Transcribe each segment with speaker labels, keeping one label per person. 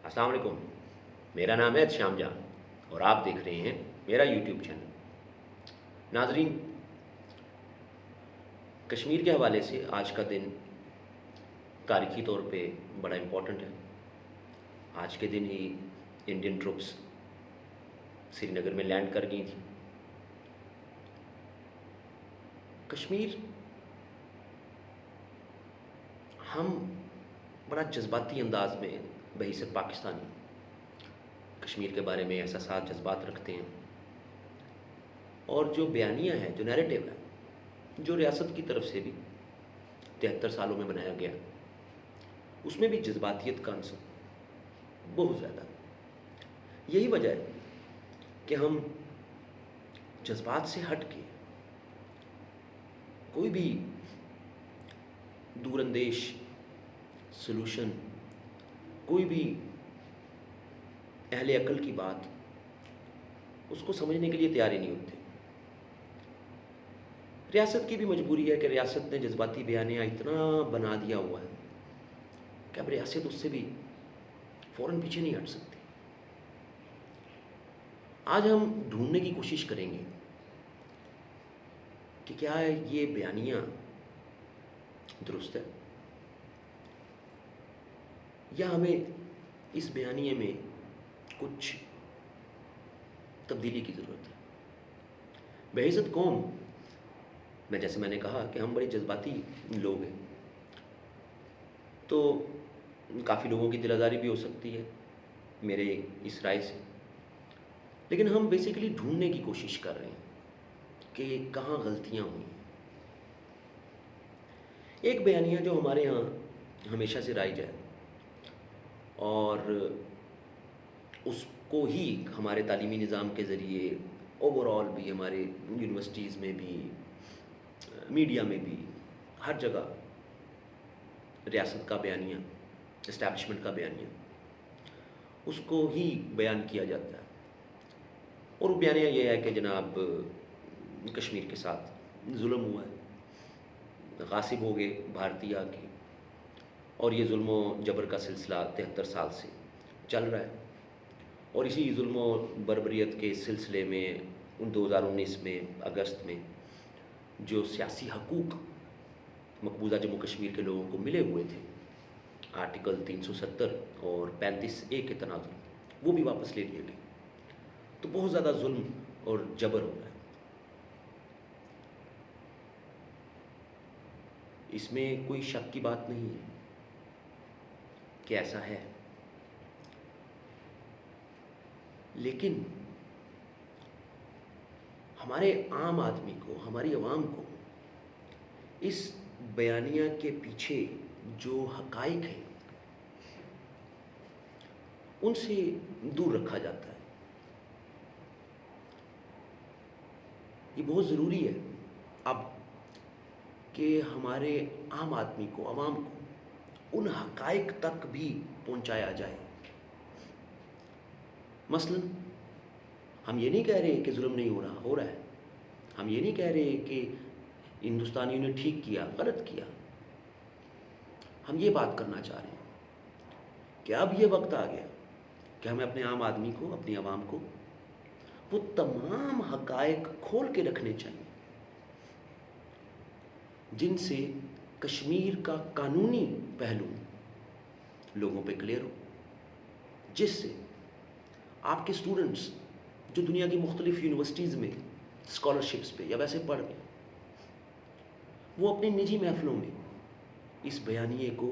Speaker 1: السلام علیکم، میرا نام ہے شام جان اور آپ دیکھ رہے ہیں میرا یوٹیوب چینل۔ ناظرین، کشمیر کے حوالے سے آج کا دن تاریخی طور پہ بڑا امپورٹنٹ ہے۔ آج کے دن ہی انڈین ٹروپس سری نگر میں لینڈ کر گئی تھیں۔ کشمیر، ہم بڑا جذباتی انداز میں بحیثیت پاکستانی کشمیر کے بارے میں احساسات جذبات رکھتے ہیں، اور جو بیانیہ ہے، جو نیریٹو ہے، جو ریاست کی طرف سے بھی 73 سالوں میں بنایا گیا، اس میں بھی جذباتیت کا عنصر بہت زیادہ ہے۔ یہی وجہ ہے کہ ہم جذبات سے ہٹ کے کوئی بھی دور اندیش سلوشن، کوئی بھی اہل عقل کی بات، اس کو سمجھنے کے لیے تیار ہی نہیں ہوتے۔ ریاست کی بھی مجبوری ہے کہ ریاست نے جذباتی بیانیہ اتنا بنا دیا ہوا ہے کہ اب ریاست اس سے بھی فوراً پیچھے نہیں ہٹ سکتی۔ آج ہم ڈھونڈنے کی کوشش کریں گے کہ کیا یہ بیانیہ درست ہے، یا ہمیں اس بیانیے میں کچھ تبدیلی کی ضرورت ہے۔ بحیثیت قوم، جیسے میں نے کہا کہ ہم بڑے جذباتی لوگ ہیں، تو کافی لوگوں کی دل آزاری بھی ہو سکتی ہے میرے اس رائے سے، لیکن ہم بیسیکلی ڈھونڈنے کی کوشش کر رہے ہیں کہ کہاں غلطیاں ہوئی۔ ایک بیانیہ جو ہمارے ہاں ہمیشہ سے رائج ہے، اور اس کو ہی ہمارے تعلیمی نظام کے ذریعے اوور آل بھی، ہمارے یونیورسٹیز میں بھی، میڈیا میں بھی، ہر جگہ ریاست کا بیانیہ، اسٹیبلشمنٹ کا بیانیہ، اس کو ہی بیان کیا جاتا ہے۔ اور وہ بیانیہ یہ ہے کہ جناب کشمیر کے ساتھ ظلم ہوا ہے، غاصب ہو گئے بھارتی آ کے، اور یہ ظلم و جبر کا سلسلہ 73 سال سے چل رہا ہے۔ اور اسی ظلم و بربریت کے سلسلے میں 2019 میں اگست میں جو سیاسی حقوق مقبوضہ جموں کشمیر کے لوگوں کو ملے ہوئے تھے، آرٹیکل 370 اور 35A کے تناظر، وہ بھی واپس لے لیے گئے۔ تو بہت زیادہ ظلم اور جبر ہو رہا ہے۔ اس میں کوئی شک کی بات نہیں ہے کہ ایسا ہے، لیکن ہمارے عام آدمی کو، ہماری عوام کو اس بیانیہ کے پیچھے جو حقائق ہیں ان سے دور رکھا جاتا ہے۔ یہ بہت ضروری ہے اب کہ ہمارے عام آدمی کو، عوام کو ان حقائق تک بھی پہنچایا جائے۔ مثلا ہم یہ نہیں کہہ رہے کہ ظلم نہیں ہو رہا ہے، ہم یہ نہیں کہہ رہے کہ ہندوستانیوں نے ٹھیک کیا، غلط کیا۔ ہم یہ بات کرنا چاہ رہے ہیں کہ اب یہ وقت آ گیا کہ ہمیں اپنے عام آدمی کو، اپنی عوام کو وہ تمام حقائق کھول کے رکھنے چاہیے جن سے کشمیر کا قانونی پہلو لوگوں پہ کلیئر ہو، جس سے آپ کے اسٹوڈنٹس جو دنیا کی مختلف یونیورسٹیز میں اسکالرشپس پہ یا ویسے پڑھ گئے، وہ اپنی نجی محفلوں میں اس بیانیے کو،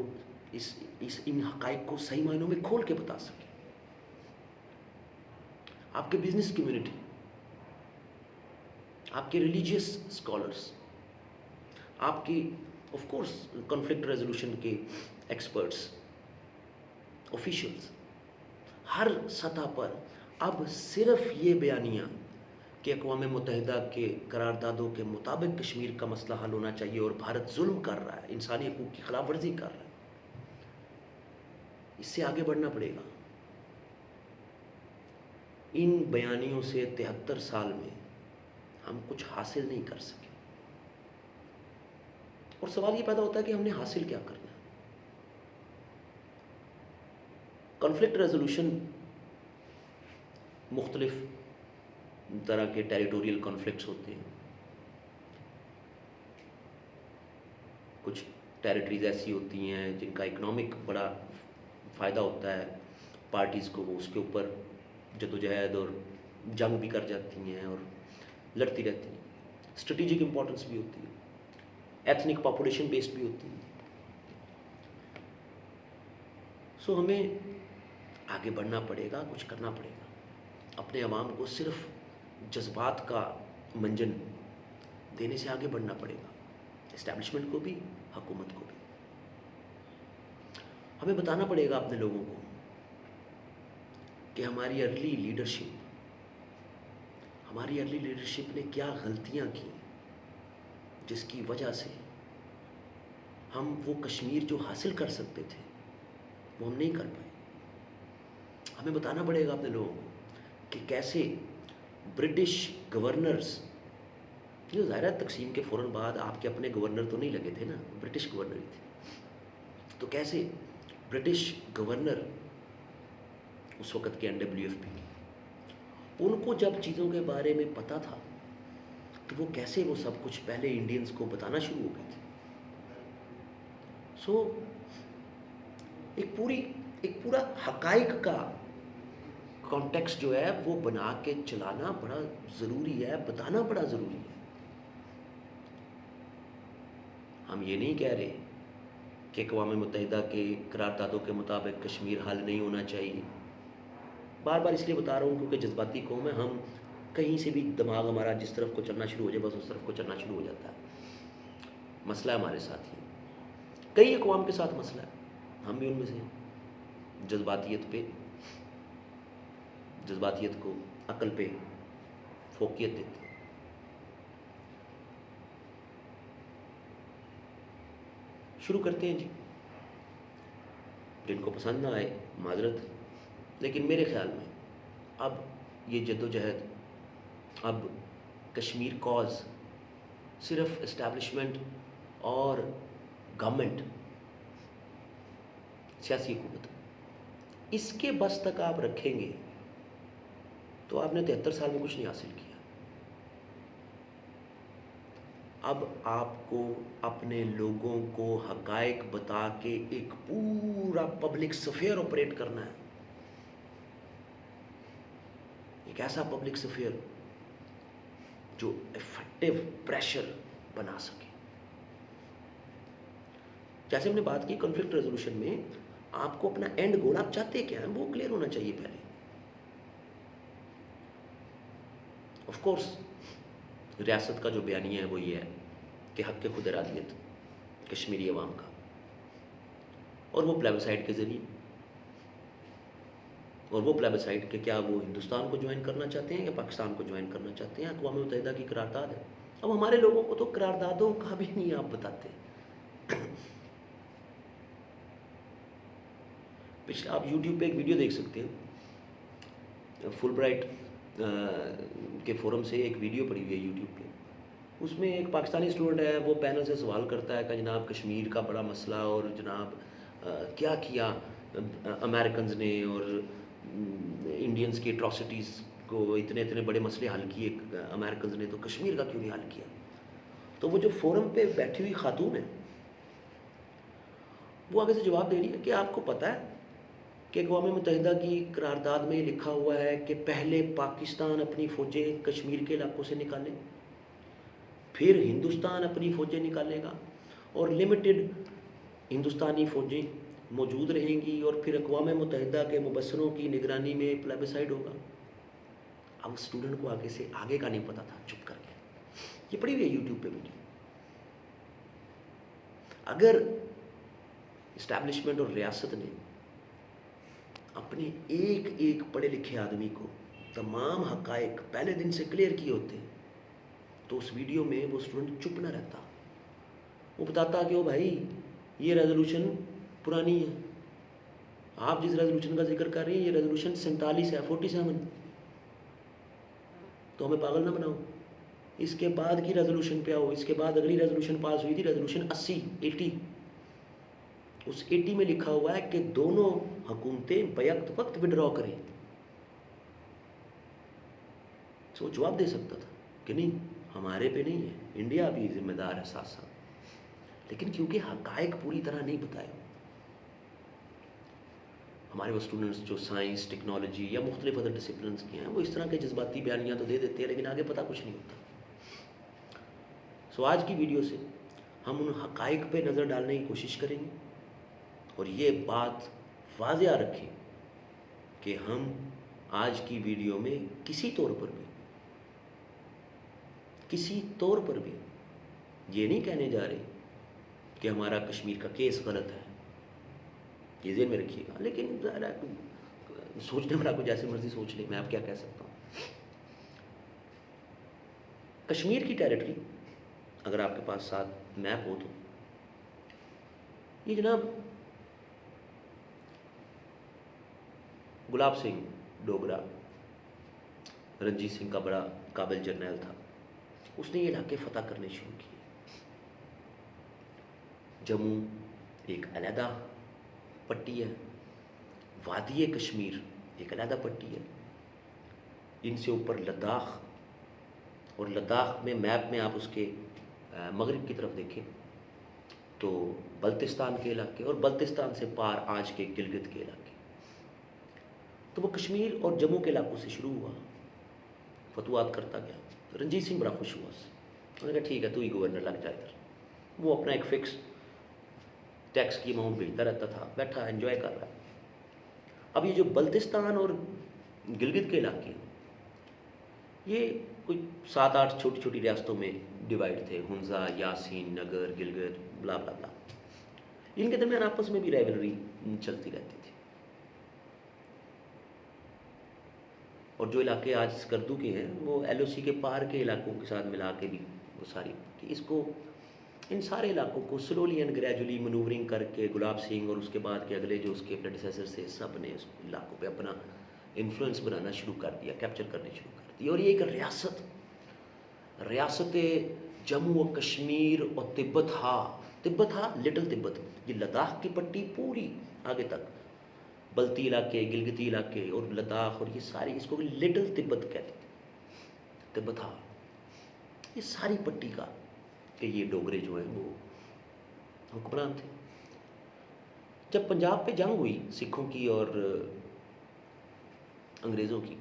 Speaker 1: ان حقائق کو صحیح معنوں میں کھول کے بتا سکیں۔ آپ کے بزنس کمیونٹی، آپ کے ریلیجیس اسکالرس، آپ کی آف کورس کنفلکٹ ریزولوشن کے ایکسپرٹس، آفیشلز، ہر سطح پر اب صرف یہ بیانیہ کہ اقوام متحدہ کے قراردادوں کے مطابق کشمیر کا مسئلہ حل ہونا چاہیے اور بھارت ظلم کر رہا ہے، انسانی حقوق کی خلاف ورزی کر رہا ہے، اس سے آگے بڑھنا پڑے گا۔ ان بیانیوں سے 73 سال میں ہم کچھ حاصل نہیں کر سکے، اور سوال یہ پیدا ہوتا ہے کہ ہم نے حاصل کیا کرنا ہے۔ کانفلکٹ ریزولوشن مختلف طرح کے ٹیریٹوریل کانفلکٹس ہوتے ہیں. کچھ ٹیریٹریز ایسی ہوتی ہیں جن کا اکنامک بڑا فائدہ ہوتا ہے پارٹیز کو، وہ اس کے اوپر جدوجہد اور جنگ بھی کر جاتی ہیں اور لڑتی رہتی ہیں. اسٹریٹجک امپورٹنس بھی ہوتی ہے، ایتھنک پاپولیشن بیسڈ بھی ہوتی ہے. سو ہمیں آگے بڑھنا پڑے گا، کچھ کرنا پڑے گا. اپنے عوام کو صرف جذبات کا منجن دینے سے آگے بڑھنا پڑے گا، اسٹیبلشمنٹ کو بھی، حکومت کو بھی. ہمیں بتانا پڑے گا اپنے لوگوں کو کہ ہماری ارلی لیڈرشپ نے کیا غلطیاں کی جس کی وجہ سے ہم وہ کشمیر جو حاصل کر سکتے تھے وہ ہم نہیں کر پائے. ہمیں بتانا پڑے گا اپنے لوگوں کو کہ کیسے برٹش گورنرز، جو ظاہر ہے تقسیم کے فوراً بعد آپ کے اپنے گورنر تو نہیں لگے تھے نا، برٹش گورنر ہی تھے، تو کیسے برٹش گورنر اس وقت کے NWFP کے، ان کو جب چیزوں کے بارے میں پتہ تھا تو وہ کیسے وہ سب کچھ پہلے انڈینز کو بتانا شروع ہو گئے تھے. سو ایک پورا حقائق کا کانٹیکسٹ جو ہے وہ بنا کے چلانا بڑا ضروری ہے، بتانا بڑا ضروری ہے. ہم یہ نہیں کہہ رہے کہ اقوام متحدہ کے قراردادوں کے مطابق کشمیر حل نہیں ہونا چاہیے. بار بار اس لیے بتا رہا ہوں کیونکہ جذباتی قوم ہے، ہم کہیں سے بھی دماغ ہمارا جس طرف کو چلنا شروع ہو جائے بس اس طرف کو چلنا شروع ہو جاتا ہے. مسئلہ ہے ہمارے ساتھ ہی، کئی اقوام کے ساتھ مسئلہ ہے، ہم بھی ان میں سے ہیں. جذباتیت کو عقل پہ فوقیت دیتے ہیں. شروع کرتے ہیں جی. جن کو پسند نہ آئے معذرت، لیکن میرے خیال میں اب یہ جدوجہد، اب کشمیر کاز صرف اسٹیبلشمنٹ اور گورنمنٹ، سیاسی حکومت، اس کے بس تک آپ رکھیں گے تو آپ نے 73 سال میں کچھ نہیں حاصل کیا. اب آپ کو اپنے لوگوں کو حقائق بتا کے ایک پورا پبلک سفیئر آپریٹ کرنا ہے، ایک ایسا پبلک سفیئر جو افیکٹو پریشر بنا سکے. جیسے ہم نے بات کی کنفلکٹ ریزولوشن میں، آپ کو اپنا اینڈ گول، آپ چاہتے کیا ہیں وہ کلیئر ہونا چاہیے پہلے. آف کورس ریاست کا جو بیانیہ ہے وہ یہ ہے کہ حق خود ارادیت کشمیری عوام کا، اور وہ پلیبسائٹ کے ذریعے، اور وہ پلیبسائٹ کہ کیا وہ ہندوستان کو جوائن کرنا چاہتے ہیں یا پاکستان کو جوائن کرنا چاہتے ہیں. اقوام متحدہ کی قرارداد ہے. اب ہمارے لوگوں کو تو قراردادوں کا بھی نہیں آپ بتاتے. پچھلے آپ یوٹیوب پہ ایک ویڈیو دیکھ سکتے ہیں، فل برائٹ کے فورم سے ایک ویڈیو پڑی ہوئی ہے یوٹیوب پہ. اس میں ایک پاکستانی اسٹوڈنٹ ہے، وہ پینل سے سوال کرتا ہے کہ جناب کشمیر کا بڑا مسئلہ، اور جناب کیا کیا امریکنز نے اور انڈینز کی اٹراسٹیز کو، اتنے بڑے مسئلے حل کیے امریکنز نے، تو کشمیر کا کیوں نہیں حل کیا. تو وہ جو فورم پہ بیٹھی ہوئی خاتون ہے وہ آگے سے جواب دے رہی ہے کہ آپ کو پتہ ہے کہ اقوام متحدہ کی قرارداد میں لکھا ہوا ہے کہ پہلے پاکستان اپنی فوجیں کشمیر کے علاقوں سے نکالے، پھر ہندوستان اپنی فوجیں نکالے گا، اور لمیٹڈ ہندوستانی فوجیں موجود رہیں گی، اور پھر اقوام متحدہ کے مبصروں کی نگرانی میں پلیبسائڈ ہوگا. اب اسٹوڈنٹ کو آگے سے آگے کا نہیں پتا تھا، چپ کر کے یہ پڑی ہوئی ہے یوٹیوب پہ ویڈیو. اگر اسٹیبلشمنٹ اور ریاست نے اپنے ایک پڑھے لکھے آدمی کو تمام حقائق پہلے دن سے کلیئر کیے ہوتے تو اس ویڈیو میں وہ اسٹوڈنٹ چپ نہ رہتا. وہ بتاتا کہ او بھائی یہ ریزولوشن پرانی ہے، آپ جس ریزولوشن کا ذکر کر رہے ہیں یہ ریزولوشن 47 ہے، 47، تو ہمیں پاگل نہ بناؤ. اس کے بعد کی ریزولوشن پہ آؤ. اس کے بعد اگلی ریزولوشن پاس ہوئی تھی ریزولوشن 80، اس 80 میں لکھا ہوا ہے کہ دونوں حکومتیں بیک وقت وڈرا کریں. تو وہ جواب دے سکتا تھا کہ نہیں ہمارے پہ نہیں ہے, انڈیا بھی ذمہ دار ہے ساتھ ساتھ. لیکن کیونکہ حقائق پوری طرح نہیں بتائے, ہمارے وہ اسٹوڈنٹس جو سائنس ٹیکنالوجی یا مختلف ادر ڈسپلنس کے ہیں وہ اس طرح کے جذباتی بیانیاں تو دے دیتے ہیں لیکن آگے پتہ کچھ نہیں ہوتا. سو آج کی ویڈیو سے ہم ان حقائق پہ نظر ڈالنے کی کوشش کریں گے اور یہ بات واضح رکھیں کہ ہم آج کی ویڈیو میں کسی طور پر بھی یہ نہیں کہنے جا رہے کہ ہمارا کشمیر کا کیس غلط ہے, یہ ذہن میں رکھیے گا. لیکن سوچنے والا کو جیسے مرضی سوچ لے, میں اب کیا کہہ سکتا ہوں. کشمیر کی ٹیریٹری اگر آپ کے پاس ساتھ میپ ہو تو یہ جناب گلاب سنگھ ڈوگرا رنجیت سنگھ کا بڑا قابل جرنیل تھا, اس نے یہ علاقے فتح کرنے شروع کیے. جموں ایک علیحدہ پٹی ہے, وادی کشمیر ایک علیحدہ پٹی ہے, ان سے اوپر لداخ, اور لداخ میں میپ میں آپ اس کے مغرب کی طرف دیکھیں تو بلتستان کے علاقے, اور بلتستان سے پار آج کے گلگت کے علاقے. تو وہ کشمیر اور جموں کے علاقوں سے شروع ہوا, فتوحات کرتا گیا. رنجیت سنگھ بڑا خوش ہوا, انہوں نے کہا ٹھیک ہے تو ہی گورنر لگ جائے ادھر. وہ اپنا ایک فکس ٹیکس کی اماؤنٹ بھیجتا رہتا تھا, بیٹھا انجوائے کر رہا ہے. اب یہ جو بلتستان اور گلگت کے علاقے ہیں یہ کوئی 7-8 چھوٹی چھوٹی ریاستوں میں ڈیوائڈ تھے, ہنزا, یاسین, نگر, گلگت, بلا بلا بلا. ان کے درمیان آپس میں بھی رائیولری چلتی رہتی تھی. اور جو علاقے آج سکردو کے ہیں وہ ایل او سی کے پار کے علاقوں کے ساتھ ملا کے بھی وہ ساری اس کو ان سارے علاقوں کو سلولی اینڈ گریجولی منورنگ کر کے گلاب سنگھ اور اس کے بعد کے اگلے جو اس کے پریڈیسیسر تھے سب نے اس علاقوں پہ اپنا انفلوئنس بنانا شروع کر دیا, کیپچر کرنے شروع کر دیا. اور یہ ایک ریاست جموں و کشمیر اور تبت ہا لٹل تبت, یہ لداخ کی پٹی پوری آگے تک, بلتی علاقے, گلگتی علاقے اور لداخ, اور یہ ساری اس کو لٹل تبت کہتے تھے, تبت ہا, یہ ساری پٹی کا کہ یہ ڈوگرے جو ہیں وہ حکمران تھے. جب پنجاب پہ جنگ ہوئی سکھوں کی اور انگریزوں کی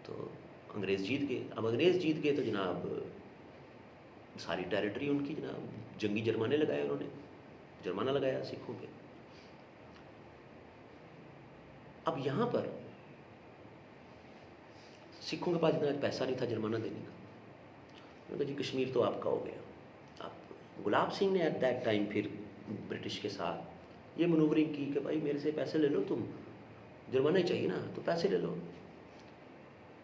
Speaker 1: تو انگریز جیت گئے. اب انگریز جیت گئے تو جناب ساری ٹیریٹری ان کی جناب جنگی جرمانے لگائے, انہوں نے جرمانہ لگایا سکھوں پہ. اب یہاں پر سکھوں کے پاس اتنا پیسہ نہیں تھا جرمانہ دینے کا. انہوں نے کہا جی کشمیر تو آپ کا ہو گیا. اب گلاب سنگھ نے ایٹ دیٹ ٹائم پھر برٹش کے ساتھ یہ منورنگ کی کہ بھائی میرے سے پیسے لے لو, تم جرمانہ ہی چاہیے نا تو پیسے لے لو,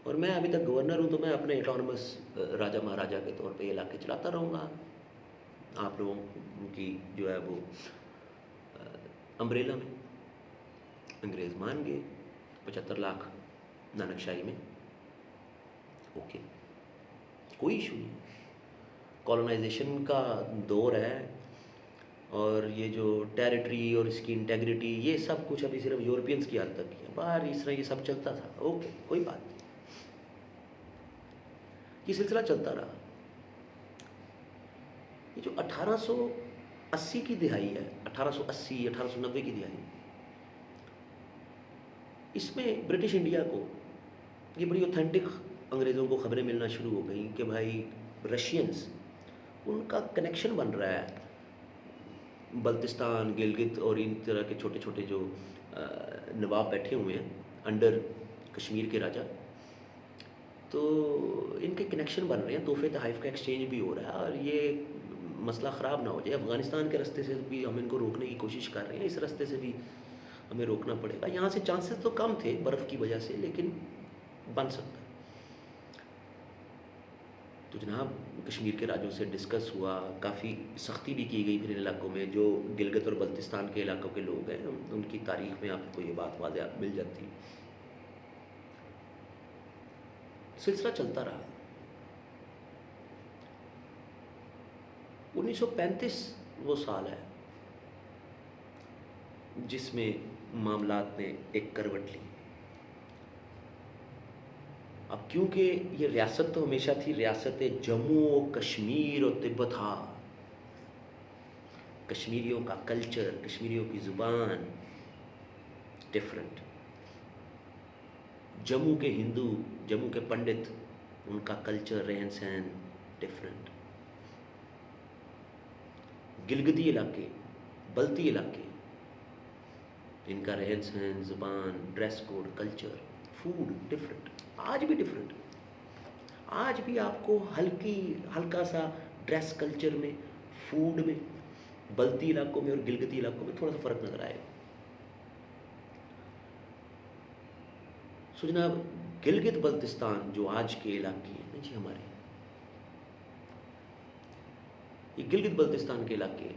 Speaker 1: اور میں ابھی تک گورنر ہوں تو میں اپنے اٹانومس راجا مہاراجہ کے طور پہ یہ علاقے چلاتا رہوں گا. آپ لوگوں کی جو ہے وہ امبریلا میں. انگریز مان گئے 75 لاکھ نانک شاہی میں. اوکے, کوئی ایشو نہیں. کالونائزیشن کا دور ہے اور یہ جو ٹیریٹری اور اس کی انٹیگریٹی یہ سب کچھ ابھی صرف یورپینس کی حد تک ہے, باہر اس طرح یہ سب چلتا تھا. اوکے کوئی بات نہیں, یہ سلسلہ چلتا رہا. یہ جو 1880 کی دہائی ہے, 1880 1890 کی دہائی, اس میں برٹش انڈیا کو یہ بڑی اوتھینٹک انگریزوں کو خبریں ملنا شروع ہو گئیں کہ بھائی رشینز ان کا کنیکشن بن رہا ہے بلتستان, گلگت اور ان طرح کے چھوٹے چھوٹے جو نواب بیٹھے ہوئے ہیں انڈر کشمیر کے راجا, تو ان کے کنیکشن بن رہے ہیں, تحفے تحائف کا ایکسچینج بھی ہو رہا ہے, اور یہ مسئلہ خراب نہ ہو جائے. افغانستان کے راستے سے بھی ہم ان کو روکنے کی کوشش کر رہے ہیں, اس راستے سے بھی ہمیں روکنا پڑے گا. یہاں سے چانسز تو کم تھے برف کی وجہ سے, لیکن بن سکتا ہے. تو جناب کشمیر کے راجوں سے ڈسکس ہوا, کافی سختی بھی کی گئی پھر ان علاقوں میں. جو گلگت اور بلتستان کے علاقوں کے لوگ ہیں ان کی تاریخ میں آپ کو یہ بات واضح مل جاتی ہے. سلسلہ چلتا رہا. 1935 وہ سال ہے جس میں معاملات نے ایک کروٹ لی. اب کیونکہ یہ ریاست تو ہمیشہ تھی ریاست جموں و کشمیر اور تبت. ہاں، کشمیریوں کا کلچر، کشمیریوں کی زبان ڈفرینٹ. جموں کے ہندو، جموں کے پنڈت، ان کا کلچر، رہن سہن ڈفرینٹ. گلگتی علاقے، بلتی علاقے، ان کا رہن سہن، زبان، dress code, culture, food different. آج بھی ڈفرینٹ. آج بھی آپ کو ہلکا سا ڈریس کلچر میں، فوڈ میں، بلتی علاقوں میں اور گلگتی علاقوں میں تھوڑا سا فرق نظر آئے گا. سو جناب، گلگت بلتستان جو آج کے علاقے ہیں نا جی ہمارے، یہ گلگت بلتستان کے علاقے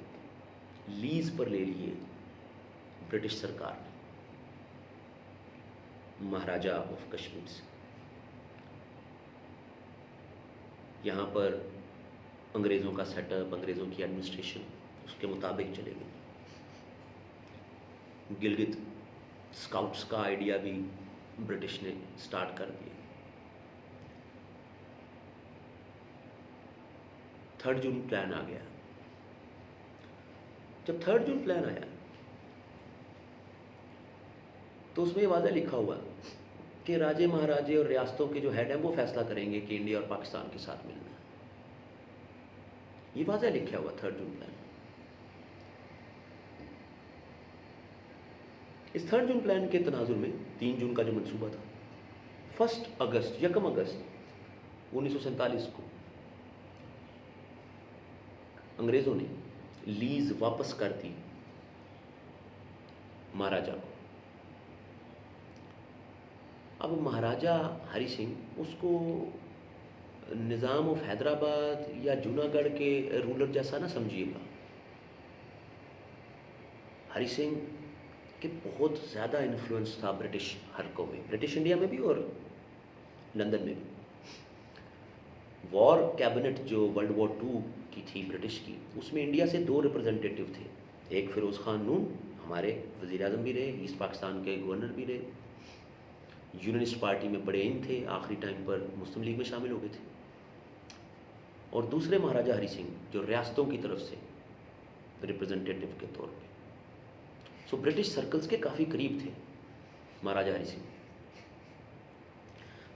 Speaker 1: لیز پر لے لیے برٹش سرکار نے مہاراجہ آف کشمیر سے. یہاں پر انگریزوں کا سیٹ اپ، انگریزوں کی ایڈمنسٹریشن اس کے مطابق چلے گئی. گلگت اسکاؤٹس کا آئیڈیا بھی برٹش نے سٹارٹ کر دیا. 3 جون پلان آ گیا. جب 3 جون پلان آیا تو اس میں یہ واضح لکھا ہوا کہ راجے مہاراجے اور ریاستوں کے جو ہیڈ ہیں وہ فیصلہ کریں گے کہ انڈیا اور پاکستان کے ساتھ ملنا ہے. یہ واضح لکھا ہوا 3 جون پلان. اس 3 جون پلان کے تناظر میں 3 جون کا جو منصوبہ تھا، 1 اگست 1947 کو انگریزوں نے لیز واپس کر دی مہاراجہ کو. اب مہاراجہ ہری سنگھ اس کو نظام آف حیدرآباد یا جونا گڑھ کے رولر جیسا نہ سمجھیے گا. ہری سنگھ کے بہت زیادہ انفلوئنس تھا برٹش حلقوں میں، برٹش انڈیا میں بھی اور لندن میں بھی. وار کیبنٹ جو ورلڈ وار 2 کی تھی برٹش کی، اس میں انڈیا سے 2 ریپرزنٹیٹیو تھے. ایک فیروز خان نون ہمارے وزیر اعظم بھی رہے، ایسٹ پاکستان کے گورنر بھی رہے، یونینسٹ پارٹی میں بڑے ان تھے، آخری ٹائم پر مسلم لیگ میں شامل ہو گئے تھے. اور دوسرے مہاراجہ ہری سنگھ جو ریاستوں کی طرف سے ریپرزنٹیٹیو کے طور پہ. سو برٹش سرکلز کے کافی قریب تھے مہاراجہ ہری سنگھ.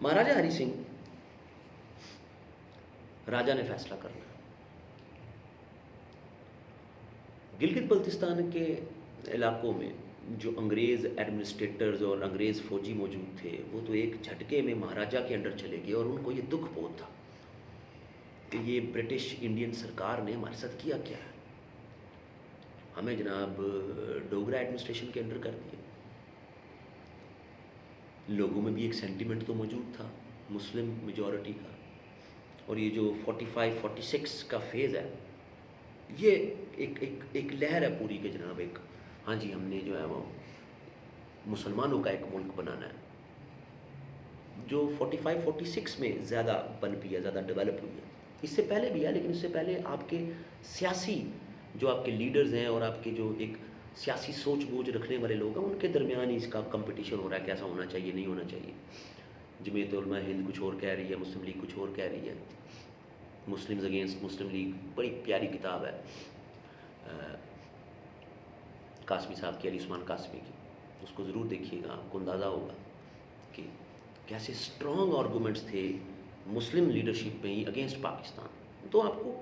Speaker 1: مہاراجہ ہری سنگھ راجہ نے فیصلہ کرنا. گلگت بلتستان کے علاقوں میں جو انگریز ایڈمنسٹریٹرز اور انگریز فوجی موجود تھے وہ تو ایک جھٹکے میں مہاراجہ کے انڈر چلے گئے، اور ان کو یہ دکھ بہت تھا کہ یہ برٹش انڈین سرکار نے ہمارے ساتھ کیا کیا ہے. ہمیں جناب ڈوگرا ایڈمنسٹریشن کے انڈر کر دیا. لوگوں میں بھی ایک سینٹیمنٹ تو موجود تھا مسلم میجورٹی کا. اور یہ جو 45-46 کا فیز ہے، یہ ایک لہر ہے پوری کہ جناب ایک ہاں جی ہم نے جو ہے وہ مسلمانوں کا ایک ملک بنانا ہے، جو 45-46 میں زیادہ بن پی ہے، زیادہ ڈیولپ ہوئی ہے. اس سے پہلے بھی ہے، لیکن اس سے پہلے آپ کے سیاسی جو آپ کے لیڈرز ہیں اور آپ کے جو ایک سیاسی سوچ بوجھ رکھنے والے لوگ ہیں ان کے درمیان ہی اس کا کمپٹیشن ہو رہا ہے کہ ایسا ہونا چاہیے، نہیں ہونا چاہیے. جمعیت علماء ہند کچھ اور کہہ رہی ہے، مسلم لیگ کچھ اور کہہ رہی ہے. مسلمز اگینسٹ مسلم لیگ بڑی پیاری کتاب ہے قاسمی صاحب کی، علی عثمان قاسمی کی. اس کو ضرور دیکھیے گا، آپ کو اندازہ ہوگا کہ کیسے اسٹرانگ آرگومنٹس تھے مسلم لیڈرشپ میں ہی اگینسٹ پاکستان. تو آپ کو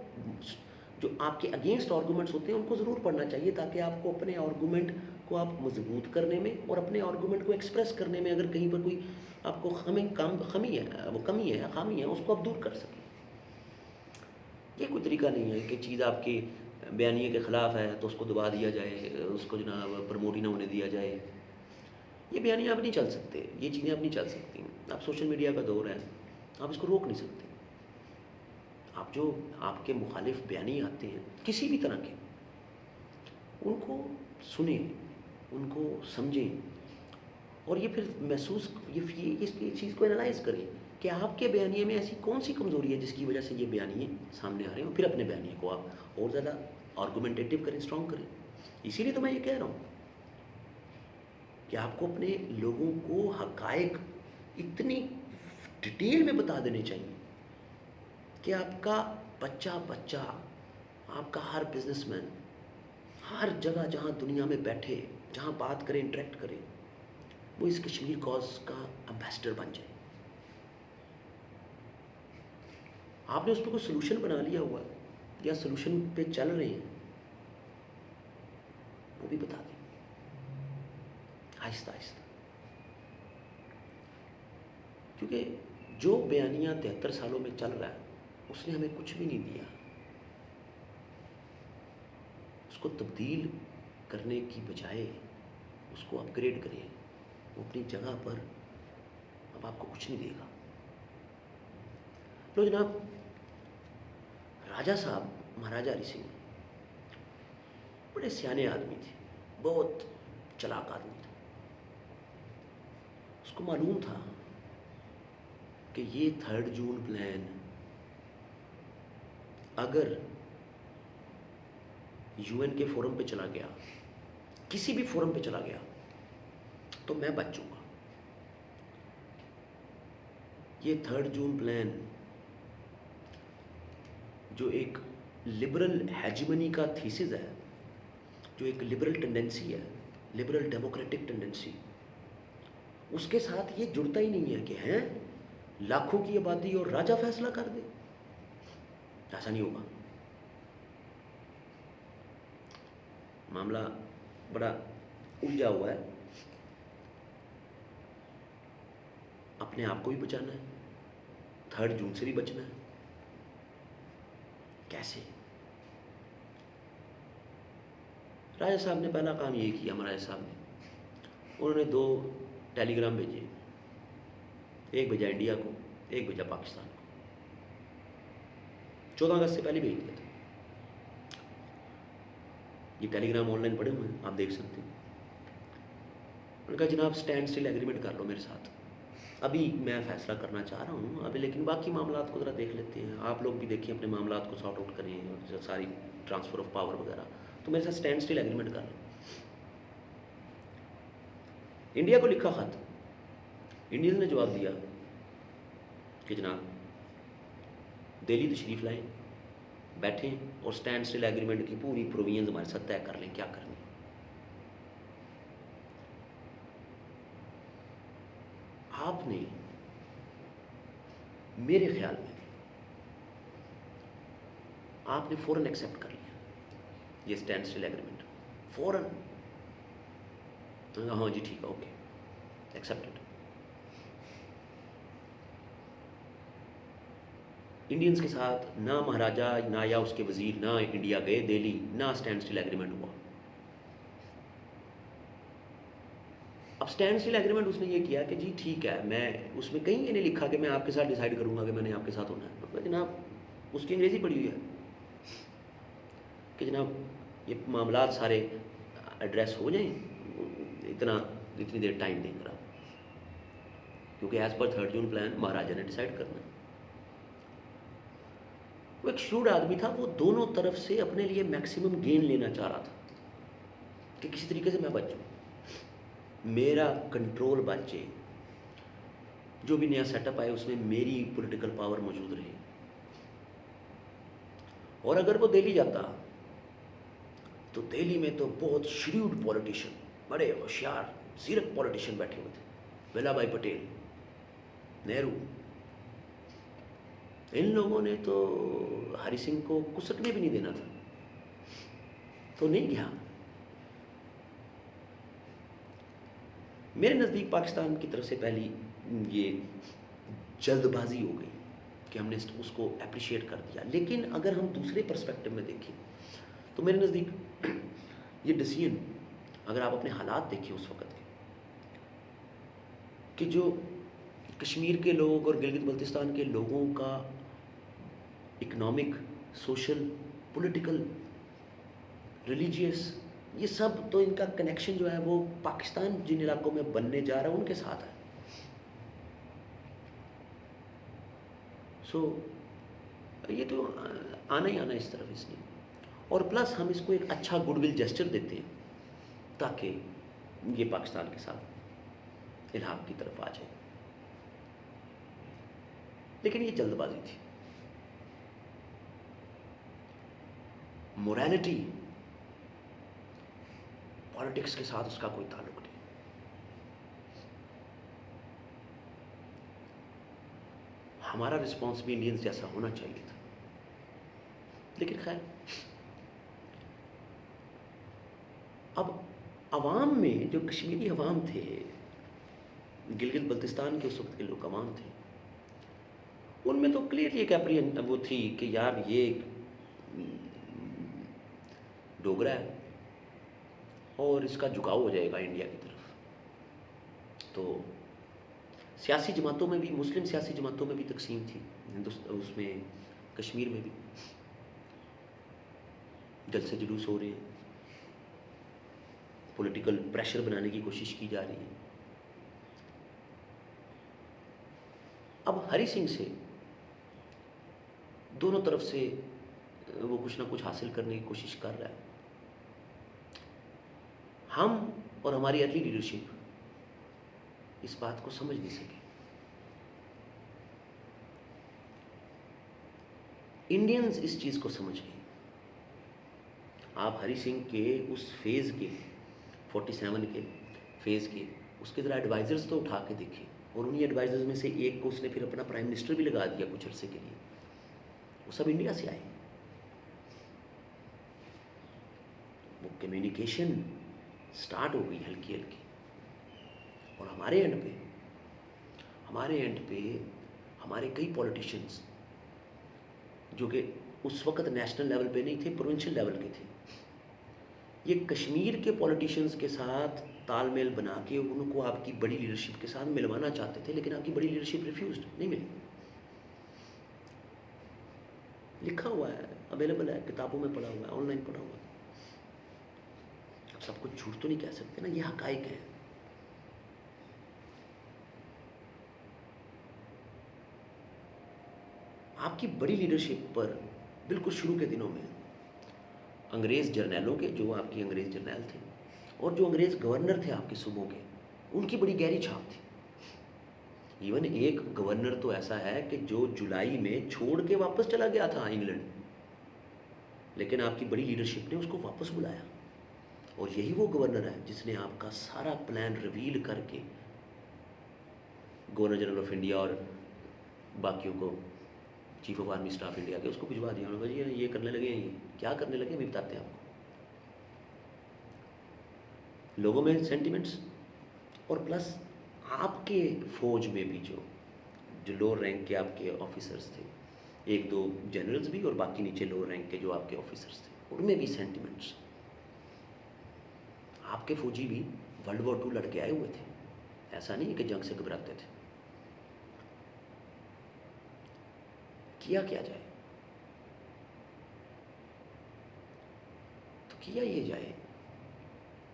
Speaker 1: جو آپ کے اگینسٹ آرگومنٹس ہوتے ہیں ان کو ضرور پڑھنا چاہیے، تاکہ آپ کو اپنے آرگومنٹ کو آپ مضبوط کرنے میں اور اپنے آرگومنٹ کو ایکسپریس کرنے میں اگر کہیں پر کوئی آپ کو کمی ہے خامی ہے، اس کو آپ دور کر سکیں. یہ کوئی طریقہ نہیں ہے کہ چیز آپ کے بیانیے کے خلاف ہے تو اس کو دبا دیا جائے، اس کو جناب پروموٹ ہی نہ ہونے دیا جائے. یہ بیانیے آپ نہیں چل سکتے، یہ چیزیں آپ نہیں چل سکتی. اب سوشل میڈیا کا دور ہے، آپ اس کو روک نہیں سکتے. آپ جو آپ کے مخالف بیانیے آتے ہیں کسی بھی طرح کے، ان کو سنیں، ان کو سمجھیں، اور یہ پھر محسوس اس چیز کو انالائز کریں کہ آپ کے بیانیے میں ایسی کون سی کمزوری ہے جس کی وجہ سے یہ بیانیے سامنے آ رہے ہیں، اور پھر اپنے بیانیے کو آپ اور زیادہ آرگومنٹیٹیو کریں، اسٹرانگ کریں. اسی لیے تو میں یہ کہہ رہا ہوں کہ آپ کو اپنے لوگوں کو حقائق اتنی ڈیٹیل میں بتا دینے چاہیے کہ آپ کا بچہ آپ کا ہر بزنس مین ہر جگہ جہاں دنیا میں بیٹھے، جہاں بات کرے، انٹریکٹ کرے، وہ اس کشمیر کاز کا امبیسڈر بن جائے. آپ نے اس پہ کوئی سلوشن بنا لیا ہوا ہے یا سلوشن پہ چل رہے ہیں، وہ بھی بتا دیں آہستہ آہستہ. کیونکہ جو بیانیہ 73 سالوں میں چل رہا ہے اس نے ہمیں کچھ بھی نہیں دیا. اس کو تبدیل کرنے کی بجائے اس کو اپ گریڈ کریں. وہ اپنی جگہ پر اب آپ کو کچھ نہیں دے گا. لو جناب، راجہ صاحب مہاراجہ ہری سنگھ بڑے سیانے آدمی تھے، بہت چلاک آدمی تھا. اس کو معلوم تھا کہ یہ 3 جون پلان اگر یو این کے فورم پہ چلا گیا، کسی بھی فورم پہ چلا گیا، تو میں بچ جاؤں گا. یہ 3 جون پلان جو ایک لبرل ہیجمنی کا تھیسز ہے، جو ایک لبرل ٹینڈنسی ہے، لبرل ڈیموکریٹک ٹینڈنسی، اس کے ساتھ یہ جڑتا ہی نہیں ہے کہ ہیں لاکھوں کی آبادی اور راجہ فیصلہ کر دے. ایسا نہیں ہوگا. معاملہ بڑا الجھا ہوا ہے. اپنے آپ کو بھی بچانا ہے، 3 جون سے بھی بچنا ہے. کیسے؟ راجہ صاحب نے پہلا کام یہ کیا، مہاراجہ صاحب نے انہوں نے 2 ٹیلی گرام بھیجے. ایک بھیجا انڈیا کو، ایک بھیجا پاکستان کو. 14 اگست سے پہلے بھیج دیا تھا. یہ ٹیلی گرام آن لائن پڑے ہوئے ہیں، آپ دیکھ سکتے ہیں. انہوں نے کہا جناب اسٹینڈ اسٹل ایگریمنٹ کر لو میرے ساتھ، ابھی میں فیصلہ کرنا چاہ رہا ہوں ابھی، لیکن باقی معاملات کو ذرا دیکھ لیتے ہیں. آپ لوگ بھی دیکھیں اپنے معاملات کو سارٹ آؤٹ کریں، اور ساری ٹرانسفر آف پاور وغیرہ، تو میرے ساتھ اسٹینڈ اسٹل ایگریمنٹ کر لیں. انڈیا کو لکھا خط، انڈینز نے جواب دیا کہ جناب دہلی تشریف لائیں، بیٹھیں اور اسٹینڈ اسٹل ایگریمنٹ کی پوری پروویژنز ہمارے ساتھ طے کر لیں کیا کرنی. آپ نے میرے خیال میں آپ نے فوراً ایکسیپٹ کر لیا یہ اسٹینڈ اسٹل ایگریمنٹ، فوراً. ہاں جی ٹھیک ہے، اوکے ایکسیپٹڈ. انڈینز کے ساتھ نہ مہاراجہ نہ یا اس کے وزیر نہ انڈیا گئے دہلی، نہ اسٹینڈ اسٹل ایگریمنٹ ہوا. اب اسٹینڈ اسٹل ایگریمنٹ اس نے یہ کیا کہ جی ٹھیک ہے، میں اس میں کہیں یہ نہیں لکھا کہ میں آپ کے ساتھ ڈیسائیڈ کروں گا کہ میں نے آپ کے ساتھ ہونا ہے. جناب اس کی انگریزی پڑھی ہوئی ہے کہ جناب یہ معاملات سارے ایڈریس ہو جائیں، اتنی دیر ٹائم دیں گے آپ، کیونکہ ایز پر 3 جون پلان مہاراجہ نے ڈیسائیڈ کرنا ہے. وہ ایک شروڈ آدمی تھا، وہ دونوں طرف سے اپنے لیے میکسیمم گین لینا چاہ رہا تھا کہ کسی طریقے سے میں بچ جاؤں، میرا کنٹرول بچے، جو بھی نیا سیٹ اپ آئے اس میں میری پولیٹیکل پاور موجود رہے. اور اگر وہ دہلی جاتا تو دہلی میں تو بہت شریوڈ پولیٹیشین، بڑے ہوشیار زیرک پولیٹیشین بیٹھے ہوئے تھے، ولابھ بھائی پٹیل، نہرو. ان لوگوں نے تو ہری سنگھ کو کسکنے بھی نہیں دینا تھا، تو نہیں گیا. میرے نزدیک پاکستان کی طرف سے پہلی یہ جلد بازی ہو گئی کہ ہم نے اس کو اپریشیٹ کر دیا. لیکن اگر ہم دوسرے پرسپیکٹو میں دیکھیں تو میرے نزدیک یہ ڈیسیژن، اگر آپ اپنے حالات دیکھیں اس وقت کے، کہ جو کشمیر کے لوگ اور گلگت بلتستان کے لوگوں کا اکنامک، سوشل، پولیٹیکل، ریلیجیس، یہ سب تو ان کا کنیکشن جو ہے وہ پاکستان جن علاقوں میں بننے جا رہا ہے ان کے ساتھ ہے. سو یہ تو آنا ہی آنا اس طرف اس لیے. اور پلس ہم اس کو ایک اچھا گڈ ول جیسچر دیتے ہیں تاکہ یہ پاکستان کے ساتھ الحاق کی طرف آ جائے، لیکن یہ جلد بازی تھی. مورالٹی پالیٹکس کے ساتھ اس کا کوئی تعلق نہیں. ہمارا رسپانس بھی انڈینز جیسا ہونا چاہیے تھا، لیکن خیر. اب عوام میں جو کشمیری عوام تھے، گلگت بلتستان کے اس وقت کے لوگ عوام تھے، ان میں تو کلیئرلی ایک اپریہن وہ تھی کہ یار یہ ڈوگرا ہے اور اس کا جھکاؤ ہو جائے گا انڈیا کی طرف. تو سیاسی جماعتوں میں بھی، مسلم سیاسی جماعتوں میں بھی تقسیم تھی اس میں کشمیر میں بھی جلسے جلوس ہو رہے ہیں، پولیٹیکل پریشر بنانے کی کوشش کی جا رہی ہے. اب ہری سنگھ سے دونوں طرف سے وہ کچھ نہ کچھ حاصل کرنے کی کوشش کر رہا ہے. ہم اور ہماری ارلی لیڈرشپ اس بات کو سمجھ نہیں سکے. انڈینز اس چیز کو سمجھ گئے. آپ ہری سنگھ کے اس فیز کے 47 کے فیز کے اس کے ذرا ایڈوائزرز تو اٹھا کے دیکھیں، اور انہی ایڈوائزرز میں سے ایک کو اس نے پھر اپنا پرائم منسٹر بھی لگا دیا کچھ عرصے کے لیے. وہ سب انڈیا سے آئے. وہ کمیونیکیشن سٹارٹ ہو گئی ہلکی ہلکی. اور ہمارے اینڈ پہ ہمارے کئی پولیٹیشنز جو کہ اس وقت نیشنل لیول پہ نہیں تھے، پروونشل لیول کے تھے، یہ کشمیر کے پولیٹیشنز کے ساتھ تال میل بنا کے ان کو آپ کی بڑی لیڈرشپ کے ساتھ ملوانا چاہتے تھے، لیکن آپ کی بڑی لیڈرشپ ریفیوزڈ، نہیں ملی. لکھا ہوا ہے، اویلیبل ہے، کتابوں میں پڑھا ہوا ہے، آن لائن پڑھا ہوا ہے. اب سب کچھ جھوٹ تو نہیں کہہ سکتے نا، یہ حقائق ہے. آپ کی بڑی لیڈرشپ پر بالکل شروع کے دنوں میں انگریز جرنیلوں کے، جو آپ کی انگریز جرنیل تھے، اور جو انگریز گورنر تھے آپ کے صوبوں کے، ان کی بڑی گہری چھاپ تھی. ایون ایک گورنر تو ایسا ہے کہ جو جولائی میں چھوڑ کے واپس چلا گیا تھا انگلینڈ، لیکن آپ کی بڑی لیڈرشپ نے اس کو واپس بلایا. اور یہی وہ گورنر ہے جس نے آپ کا سارا پلان ریویل کر کے گورنر جنرل آف انڈیا اور باقیوں کو، chief of army staff India کے، اس کو بھجوا دیا. انہوں نے کہا یہ کرنے لگے ہیں، یہ کیا کرنے لگے بھی بتاتے ہیں آپ کو. لوگوں میں سینٹیمنٹس، اور پلس آپ کے فوج میں بھی جو لوور رینک کے آپ کے آفیسرز تھے، ایک دو جنرلز بھی اور باقی نیچے لوور رینک کے جو آپ کے آفیسرز تھے، ان میں بھی سینٹیمنٹس. آپ کے فوجی بھی ورلڈ وار 2 لڑ کے آئے ہوئے تھے، ایسا نہیں ہے کہ جنگ سے گھبراتے تھے. کیا جائے؟ تو کیا یہ جائے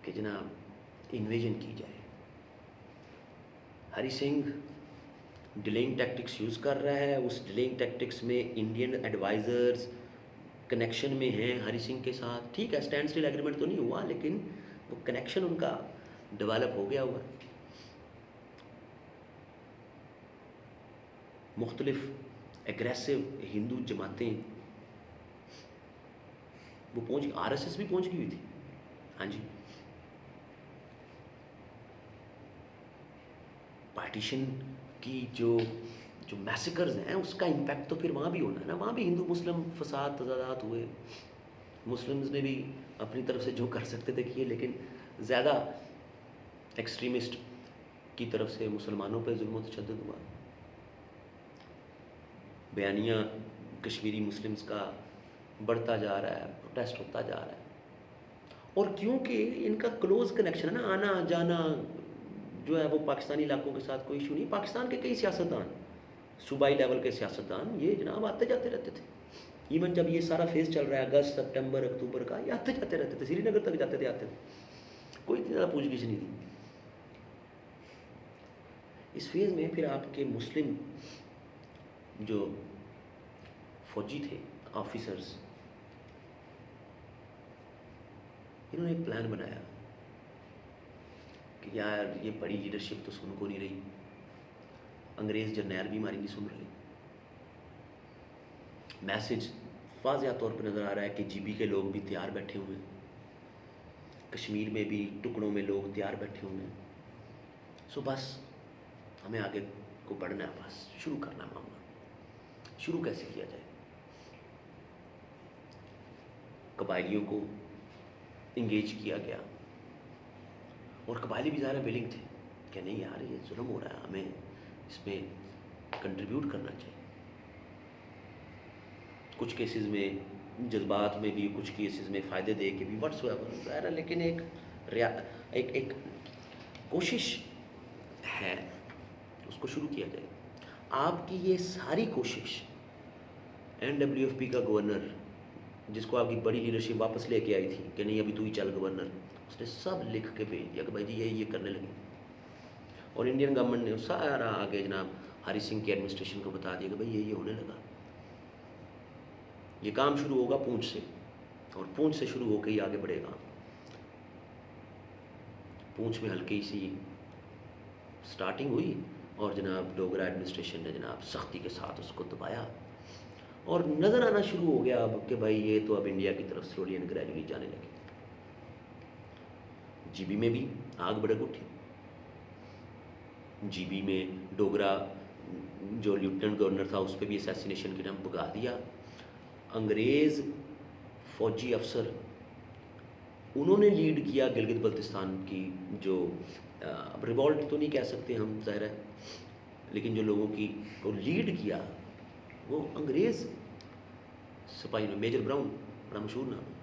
Speaker 1: کہ جناب انویژن کی جائے. ہری سنگھ ڈیلینگ ٹیکٹکس یوز کر رہا ہے. اس ڈیلینگ ٹیکٹکس میں انڈین ایڈوائزرز کنیکشن میں ہیں ہری سنگھ کے ساتھ. ٹھیک ہے، اسٹینڈ اسٹل ایگریمنٹ تو نہیں ہوا، لیکن وہ کنیکشن ان کا ڈیولپ ہو گیا ہوا ہے. مختلف ایگریسو ہندو جماعتیں وہ پہنچ، RSS بھی پہنچ گئی ہوئی تھی. ہاں جی، پارٹیشن کی جو میسیکرز ہیں اس کا امپیکٹ تو پھر وہاں بھی ہونا ہے نا. وہاں بھی ہندو مسلم فساد تضادات ہوئے، مسلمز نے بھی اپنی طرف سے جو کر سکتے تھے کیے، لیکن زیادہ ایکسٹریمسٹ کی طرف سے مسلمانوں پہ ظلم و تشدد ہوا. بیانیہ کشمیری مسلمز کا بڑھتا جا رہا ہے، پروٹیسٹ ہوتا جا رہا ہے. اور کیونکہ ان کا کلوز کنیکشن ہے نا، آنا جانا جو ہے وہ پاکستانی علاقوں کے ساتھ کوئی ایشو نہیں. پاکستان کے کئی سیاستدان، صوبائی لیول کے سیاستدان، یہ جناب آتے جاتے رہتے تھے. ایون جب یہ سارا فیز چل رہا ہے اگست سپٹمبر اکتوبر کا، یہ آتے جاتے رہتے تھے. سری نگر تک جاتے تھے، آتے تھے، کوئی اتنی زیادہ پوچھ گچھ نہیں تھی. اس فیز میں پھر آپ کے مسلم جو فوجی تھے، آفیسرز، انہوں نے ایک پلان بنایا کہ یار یہ بڑی لیڈرشپ تو سن کو نہیں رہی، انگریز جرنیل بھی ہماری نہیں سن رہے. میسج واضح طور پہ نظر آ رہا ہے کہ جی بی کے لوگ بھی تیار بیٹھے ہوئے ہیں، کشمیر میں بھی ٹکڑوں میں لوگ تیار بیٹھے ہوئے ہیں. سو بس ہمیں آگے کو بڑھنا ہے، بس شروع کرنا ہے معاملہ. شروع کیسے کیا جائے؟ قبائلیوں کو انگیج کیا گیا، اور قبائلی بھی ظاہر ولنگ تھے کہ نہیں یار یہ ظلم ہو رہا ہے، ہمیں اس میں کنٹریبیوٹ کرنا چاہیے. کچھ کیسز میں جذبات میں بھی، کچھ کیسز میں فائدے دے کے بھی، وٹس ایور ظاہر ہے، لیکن ایک کوشش ہے، اس کو شروع کیا جائے. آپ کی یہ ساری کوشش NWFP کا گورنر، جس کو آپ کی بڑی لیڈرشپ واپس لے کے آئی تھی کہ نہیں ابھی تو ہی چل گورنر، اس نے سب لکھ کے بھیج دیا کہ بھائی جی یہ کرنے لگے. اور انڈین گورنمنٹ نے سارا آگے جناب ہری سنگھ کی ایڈمنسٹریشن کو بتا دیا کہ بھائی یہ ہونے لگا. یہ کام شروع ہوگا پونچھ سے، اور پونچھ سے شروع ہو کے ہی آگے بڑھے گا. پونچھ میں ہلکی سی سٹارٹنگ ہوئی، اور جناب ڈوگرا ایڈمنسٹریشن نے جناب سختی کے ساتھ اس کو دبایا، اور نظر آنا شروع ہو گیا اب کہ بھائی یہ تو اب انڈیا کی طرف سلولی اینڈ گریجولی جانے لگے. جی بی میں بھی آگ بھڑک اٹھی. جی بی میں ڈوگرا جو لیفٹیننٹ گورنر تھا اس پہ بھی اسیسینیشن کے نام بگا دیا. انگریز فوجی افسر انہوں نے لیڈ کیا گلگت بلتستان کی جو ریوولٹ تو نہیں کہہ سکتے ہم ظاہر ہے، لیکن جو لوگوں کی کو لیڈ کیا وہ انگریز سپاہی نے. میجر براؤن بڑا مشہور نام ہے.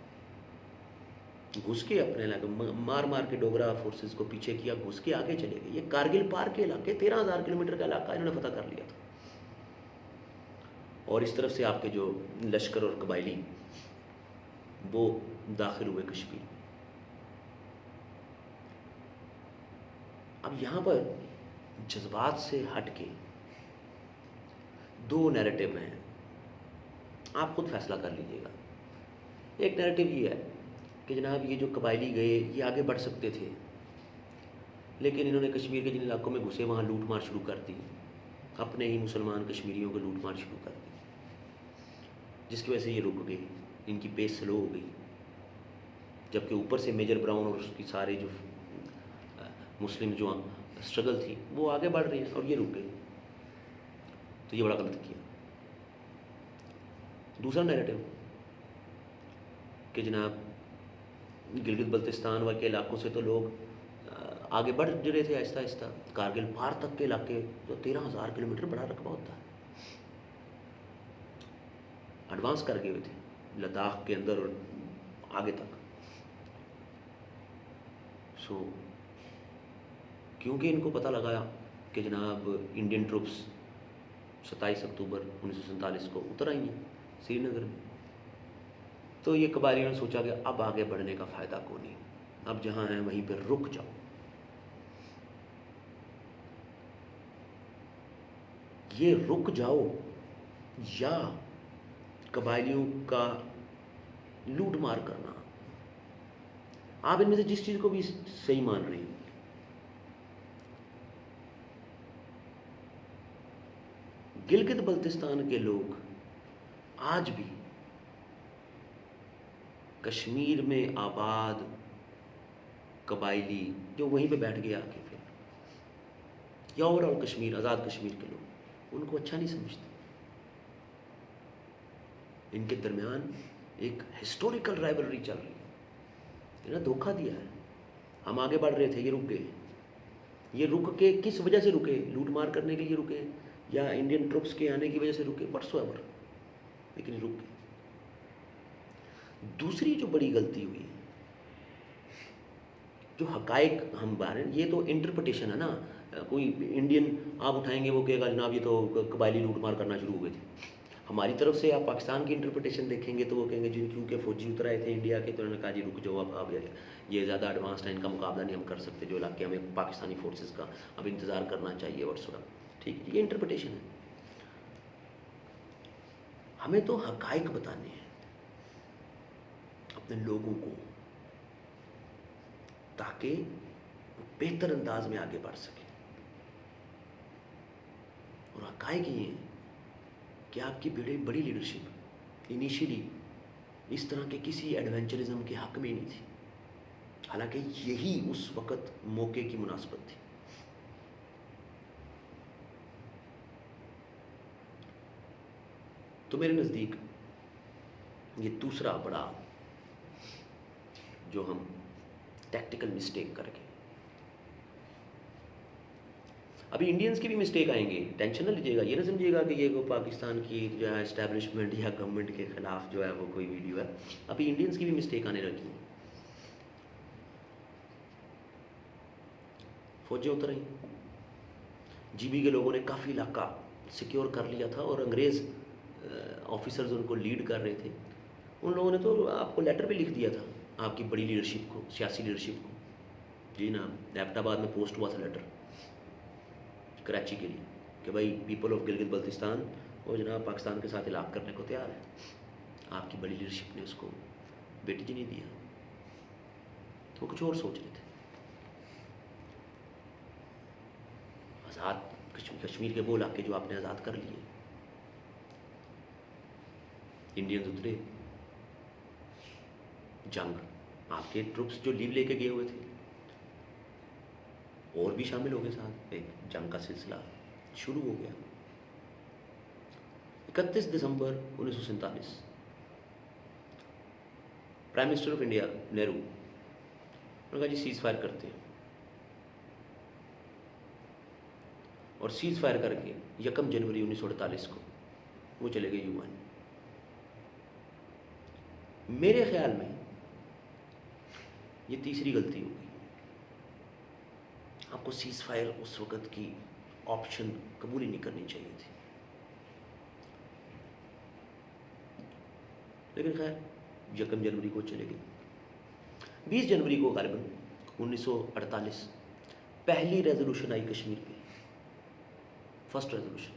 Speaker 1: گھس کے اپنے علاقے مار مار کے ڈوگرا فورسز کو پیچھے کیا، گھس کے آگے چلے گئے. یہ کارگل پار کے علاقے 13,000 کلومیٹر کا علاقہ انہوں نے فتح کر لیا تھا. اور اس طرف سے آپ کے جو لشکر اور قبائلی وہ داخل ہوئے کشمیر. اب یہاں پر جذبات سے ہٹ کے دو نیریٹو ہیں، آپ خود فیصلہ کر لیجئے گا. ایک نیریٹو یہ ہے کہ جناب یہ جو قبائلی گئے یہ آگے بڑھ سکتے تھے، لیکن انہوں نے کشمیر کے جن علاقوں میں گھسے وہاں لوٹ مار شروع کر دی، اپنے ہی مسلمان کشمیریوں کو لوٹ مار شروع کر دی، جس کی وجہ سے یہ رک گئے، ان کی پیس سلو ہو گئی. جبکہ اوپر سے میجر براؤن اور اس کی سارے جو مسلم جو اسٹرگل تھی وہ آگے بڑھ رہی ہیں اور یہ رک گئے. تو یہ بڑا غلط کیا. دوسرا نیریٹو کہ جناب گلگت بلتستان کے علاقوں سے تو لوگ آگے بڑھ رہے تھے آہستہ آہستہ. کارگل پار تک کے علاقے جو 13,000 کلومیٹر بڑا رقبہ ہوتا ہے، ایڈوانس کر گئے ہوئے تھے لداخ کے اندر اور آگے تک. سو کیونکہ ان کو پتہ لگایا کہ جناب انڈین ٹروپس 27 اکتوبر 1947 کو اتر آئی ہیں سری نگر میں، تو یہ قبائلیوں نے سوچا کہ اب آگے بڑھنے کا فائدہ کو نہیں، اب جہاں ہیں وہیں پہ رک جاؤ. یہ رک جاؤ یا قبائلیوں کا لوٹ مار کرنا، آپ ان میں سے جس چیز کو بھی صحیح مان رہے ہیں. گلگت بلتستان کے لوگ آج بھی کشمیر میں آباد قبائلی جو وہیں پہ بیٹھ گیا آ کے پھر، یا اوورآل کشمیر آزاد کشمیر کے لوگ ان کو اچھا نہیں سمجھتے. ان کے درمیان ایک ہسٹوریکل رائیولری چل رہی ہے. انہیں دھوکہ دیا ہے. ہم آگے بڑھ رہے تھے، یہ رک گئے. یہ رک کے کس وجہ سے رکے؟ لوٹ مار کرنے کے لیے رکے یا انڈین ٹروپس کے آنے کی وجہ سے رکے؟ وٹس ایور، لیکن یہ رک گئے. دوسری جو بڑی غلطی ہوئی، جو حقائق ہم بارے، یہ تو انٹرپریٹیشن ہے نا. کوئی انڈین آپ اٹھائیں گے وہ کہے گا جناب یہ تو قبائلی لوٹ مار کرنا شروع ہو گئے تھے. ہماری طرف سے آپ پاکستان کی انٹرپریٹیشن دیکھیں گے تو وہ کہیں گے جن کیونکہ فوجی اتر آئے تھے انڈیا کے، تو انہوں نے کہا جی رک جاؤ، اب یہ زیادہ ایڈوانسڈ ہے، ان کا مقابلہ نہیں ہم کر سکتے، جو علاقے ہمیں پاکستانی فورسز کا اب انتظار کرنا چاہیے وٹس ایور. ٹھیک ہے، یہ انٹرپریٹیشن ہے. ہمیں تو حقائق بتانے ہیں اپنے لوگوں کو، تاکہ بہتر انداز میں آگے بڑھ سکیں. اور حقائق یہ ہیں کہ آپ کی بڑی لیڈرشپ انیشیلی اس طرح کے کسی ایڈونچرزم کے حق میں نہیں تھی، حالانکہ یہی اس وقت موقع کی مناسبت تھی. تو میرے نزدیک یہ دوسرا بڑا جو ہم ٹیکٹیکل مسٹیک کر کے، ابھی انڈینز کی بھی مسٹیک آئیں گے، ٹینشن نہ لیجیے گا، یہ نہ سمجھیے گا کہ یہ وہ پاکستان کی جو ہے اسٹیبلشمنٹ یا گورنمنٹ کے خلاف جو ہے وہ کوئی ویڈیو ہے. ابھی انڈینز کی بھی مسٹیک آنے لگی ہیں. فوجیں اتر آئیں، جی بی کے لوگوں نے کافی علاقہ سیکیور کر لیا تھا اور انگریز آفیسرز ان کو لیڈ کر رہے تھے. ان لوگوں نے تو آپ کو لیٹر بھی لکھ دیا تھا، آپ کی بڑی لیڈرشپ کو، سیاسی لیڈرشپ کو. جی نا، ایبٹ آباد میں پوسٹ ہوا تھا لیٹر کراچی کے لیے کہ بھائی پیپل آف گلگت بلتستان وہ جناب پاکستان کے ساتھ علاق کرنے کو تیار ہے. آپ کی بڑی لیڈرشپ نے اس کو بیٹی جی نہیں دیا، وہ کچھ اور سوچ رہے تھے. آزاد کشمیر کے وہ علاقے جو آپ نے آزاد کر لیے، انڈینز اترے جنگ، آپ کے ٹروپس جو لیو لے کے گئے ہوئے تھے اور بھی شامل ہو گئے ساتھ، ایک جنگ کا سلسلہ شروع ہو گیا. 31 دسمبر 1947 prime minister of India Nehru نے کہا جی سیز فائر کرتے ہیں، اور سیز فائر کر کے 1 جنوری 1948 کو وہ چلے گئے یو این. میرے خیال میں یہ تیسری غلطی ہوگی. آپ کو سیز فائر اس وقت کی آپشن قبول ہی نہیں کرنی چاہیے تھی. لیکن خیر 1 جنوری کو چلے گئے. 20 جنوری کو غالباً 1948 پہلی ریزولوشن آئی کشمیر پہ، فرسٹ ریزولوشن.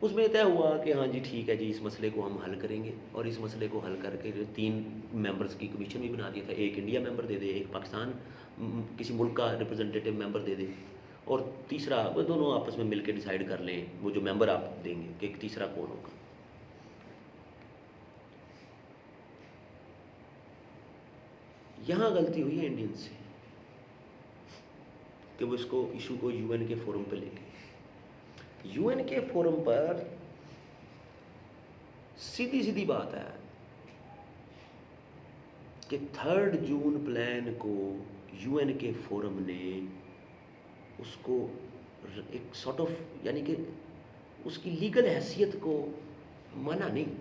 Speaker 1: اس میں طے ہوا کہ ہاں جی ٹھیک ہے جی اس مسئلے کو ہم حل کریں گے، اور اس مسئلے کو حل کر کے 3 ممبرز کی کمیشن بھی بنا دیا تھا. ایک انڈیا ممبر دے دے، ایک پاکستان کسی ملک کا ریپرزنٹیٹیو ممبر دے دے، اور تیسرا وہ دونوں آپس میں مل کے ڈیسائیڈ کر لیں وہ جو ممبر آپ دیں گے کہ ایک تیسرا کون ہوگا. یہاں غلطی ہوئی ہے انڈین سے کہ وہ اس کو ایشو کو یو این کے فورم پہ لے گئے. یو این کے فورم پر سیدھی بات ہے کہ 3 جون پلان کو یو این کے فورم نے اس کو ایک سارٹ آف یعنی کہ اس کی لیگل حیثیت کو مانا نہیں.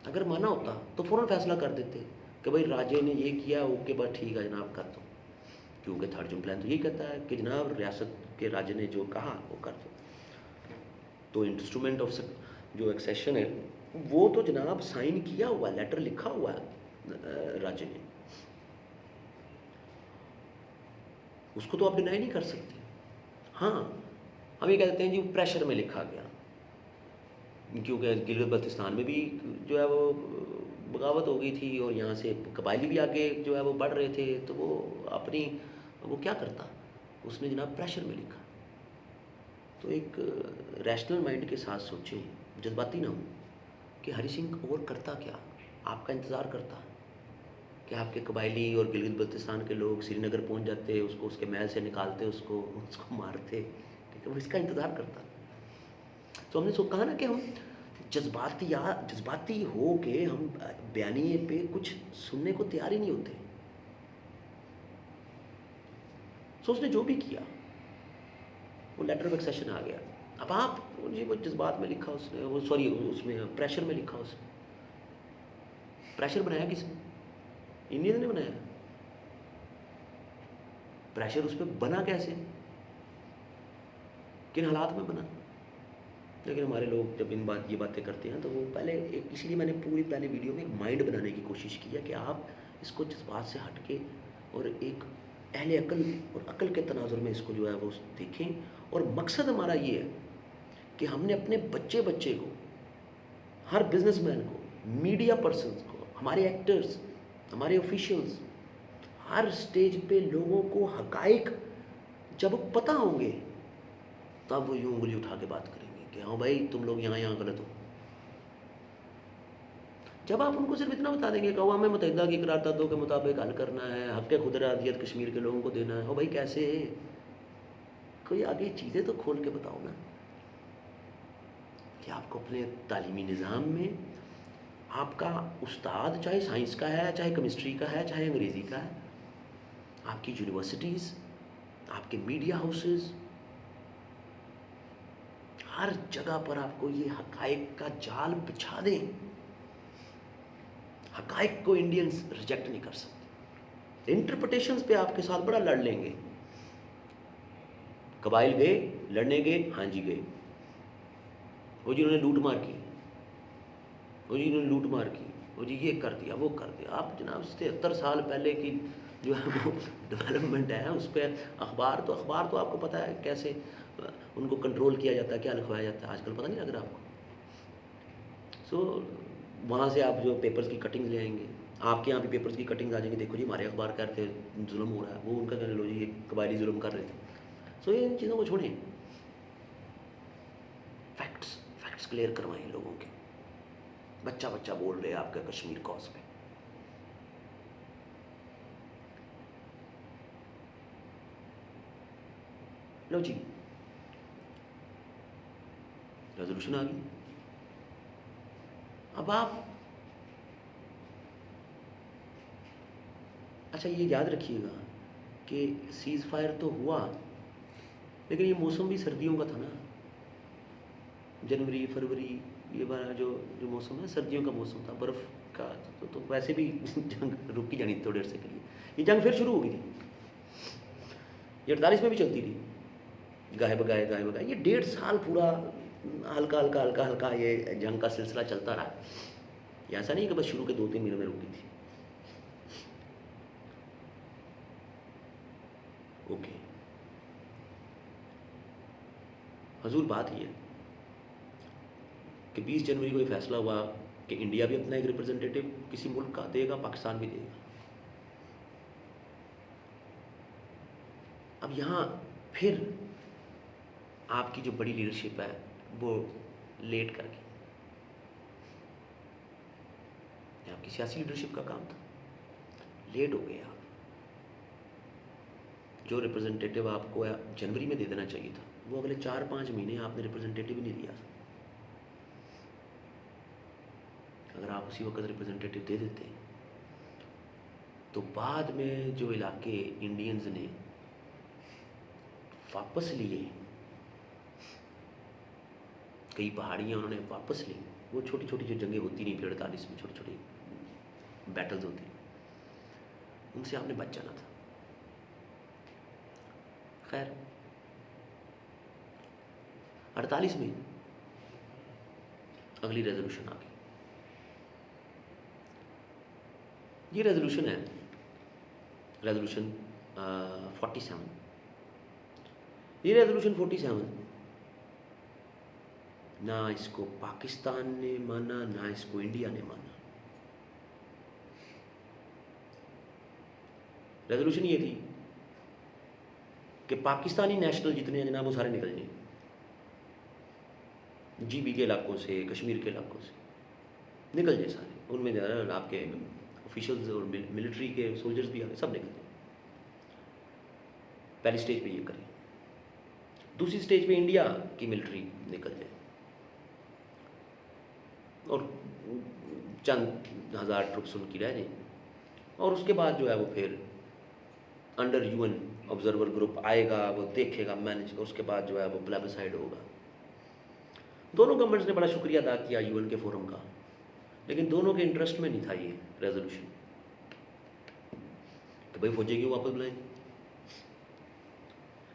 Speaker 1: اگر مانا ہوتا تو فوراً فیصلہ کر دیتے کہ بھائی راجے نے یہ کیا، اوکے بات ٹھیک ہے جناب کر دو، کیونکہ 3 جون پلان تو یہی کہتا ہے کہ جناب ریاست کے راجے نے جو کہا وہ کر دو. تو انسٹرومنٹ آف جو ایکسیشن ہے وہ تو جناب سائن کیا ہوا، لیٹر لکھا ہوا ہے راجے نے، اس کو تو آپ ڈینائی نہیں کر سکتے. ہاں ہم یہ کہتے ہیں جی پریشر میں لکھا گیا، کیونکہ گلگت بلتستان میں بھی جو ہے وہ بغاوت ہو گئی تھی اور یہاں سے قبائلی بھی آگے جو ہے وہ بڑھ رہے تھے، تو وہ کیا کرتا، اس نے جناب پریشر میں لکھا. تو ایک ریشنل مائنڈ کے ساتھ سوچیں، جذباتی نہ ہوں کہ ہری سنگھ اور کرتا کیا، آپ کا انتظار کرتا کہ آپ کے قبائلی اور گلگت بلتستان کے لوگ سری نگر پہنچ جاتے، اس کو اس کے محل سے نکالتے، اس کو مارتے، ٹھیک ہے، وہ اس کا انتظار کرتا. تو ہم نے کہا نا کہ ہم جذباتی ہو کے ہم بیانیے پہ کچھ سننے کو تیار ہی نہیں ہوتے. سو اس نے جو بھی کیا وہ لیٹر آف ایکسیشن آ گیا. اب آپ جی وہ جذبات میں لکھا اس نے، وہ سوری اس میں پریشر میں لکھا، اس نے پریشر بنایا کس نے؟ انڈین نے بنایا. پریشر اس پہ بنا کیسے، کن حالات میں بنا؟ لیکن ہمارے لوگ جب یہ باتیں کرتے ہیں تو وہ پہلے اسی لیے میں نے پوری پہلے ویڈیو میں ایک مائنڈ بنانے کی کوشش کی ہے کہ آپ اس کو جذبات سے ہٹ کے اور ایک اہل عقل اور عقل کے تناظر میں اس کو جو ہے وہ دیکھیں. اور مقصد ہمارا یہ ہے کہ ہم نے اپنے بچے کو، ہر بزنس مین کو، میڈیا پرسنز کو، ہمارے ایکٹرز، ہمارے آفیشیلز، ہر سٹیج پہ لوگوں کو حقائق جب پتہ ہوں گے تب وہ یوں انگلی اٹھا کے بات کریں گے کہ ہاں بھائی تم لوگ یہاں غلط ہو. جب آپ ان کو صرف اتنا بتا دیں گے کہ اقوام متحدہ کی قراردادوں کے مطابق حل کرنا ہے, حق خود ارادیت کشمیر کے لوگوں کو دینا ہے, او بھائی کیسے, کوئی آگے چیزیں تو کھول کے بتاؤ نا. کہ آپ کو اپنے تعلیمی نظام میں آپ کا استاد چاہے سائنس کا ہے, چاہے کیمسٹری کا ہے, چاہے انگریزی کا ہے, آپ کی یونیورسٹیز, آپ کے میڈیا ہاؤسز, ہر جگہ پر آپ کو یہ حقائق کا جال بچھا دیں. حقائق کو انڈینز ریجیکٹ نہیں کر سکتے. انٹرپریٹیشنز پہ آپ کے ساتھ بڑا لڑ لیں گے. قبائل گئے, لڑنے گئے, ہاں جی گئے, وہ جی انہوں نے لوٹ مار کی, وہ جی انہوں نے لوٹ مار کی, وہ جی یہ کر دیا, وہ کر دیا. آپ جناب 73 سال پہلے کی جو ہے وہ ڈیولپمنٹ ہے اس پہ اخبار تو آپ کو پتہ ہے کیسے ان کو کنٹرول کیا جاتا ہے, کیا لکھوایا جاتا ہے, آج کل پتہ نہیں لگ رہا آپ کو. سو وہاں سے آپ جو پیپرز کی کٹنگ لے آئیں گے, آپ کے یہاں بھی پیپرز کی کٹنگ آ جائیں گے, دیکھو جی ہمارے اخبار کہہ رہے تھے ظلم ہو رہا ہے, وہ ان کا کہنے لو جی یہ قبائلی ظلم کر رہے تھے. سو ان چیزوں کو چھوڑیں, فیکٹس کلیئر کروائیں لوگوں کے. بچہ بول رہے آپ کا کشمیر کاز پہ. لو جی ریزولوشن آ گئی. اب آپ اچھا یہ یاد رکھیے گا کہ سیز فائر تو ہوا, لیکن یہ موسم بھی سردیوں کا تھا نا. جنوری فروری یہ بارہ جو موسم ہے سردیوں کا موسم تھا, برف کا. تو ویسے بھی جنگ رکی جانی تھوڑی دیر سے کے لیے. یہ جنگ پھر شروع ہو گئی تھی, یہ 48 میں بھی چلتی تھی, گاہے بگائے. یہ 1.5 سال پورا ہلکا یہ جنگ کا سلسلہ چلتا رہا. یہ ایسا نہیں کہ بس شروع کے 2-3 مہینے میں رکی تھی. اوکے حضور, بات یہ ہے کہ 20 جنوری کو یہ فیصلہ ہوا کہ انڈیا بھی اپنا ایک ریپرزنٹیٹیو کسی ملک کا دے گا, پاکستان بھی دے گا. اب یہاں پھر آپ کی جو بڑی لیڈرشپ ہے وہ لیٹ کر گئی. یہ آپ کی سیاسی لیڈرشپ کا کام تھا, لیٹ ہو گیا. جو ریپرزنٹیٹیو آپ کو جنوری میں دے دینا چاہیے تھا وہ اگلے 4-5 مہینے آپ نے ریپرزنٹیٹیو ہی نہیں دیا. اگر آپ اسی وقت ریپرزنٹیٹیو دے دیتے تو بعد میں جو علاقے انڈینز نے واپس لیے, کئی پہاڑیاں انہوں نے واپس لی, وہ چھوٹی چھوٹی جو جنگیں ہوتی نہیں پھر 48 میں چھوٹی چھوٹی بیٹلز ہوتی, ان سے آپ نے بچ جانا تھا. خیر 48 میں اگلی ریزولوشن آ گئی. یہ ریزولوشن ہے ریزولوشن 47. یہ ریزولوشن 47 نہ اس کو پاکستان نے مانا نہ اس کو انڈیا نے مانا. ریزولوشن یہ تھی کہ پاکستانی نیشنل جتنے ہیں جناب وہ سارے نکل جائیں, جی بی کے علاقوں سے, کشمیر کے علاقوں سے نکل جائیں سارے. ان میں آپ کے آفیشلز اور ملٹری کے سولجرز بھی آ گئے, سب نکل جائیں. پہلی سٹیج پہ یہ کریں. دوسری سٹیج پہ انڈیا کی ملٹری نکل جائے اور چند ہزار ٹروپس ان کی رہ جائیں, اور اس کے بعد جو ہے وہ پھر انڈر UN آبزرور گروپ آئے گا, وہ دیکھے گا, مینج کا, اس کے بعد جو ہے وہ پلیبسائڈ ہوگا. دونوں گورنمنٹس نے بڑا شکریہ ادا کیا UN کے فورم کا, لیکن دونوں کے انٹرسٹ میں نہیں تھا یہ ریزولوشن کہ بھائی فوجی کیوں واپس بلائیں.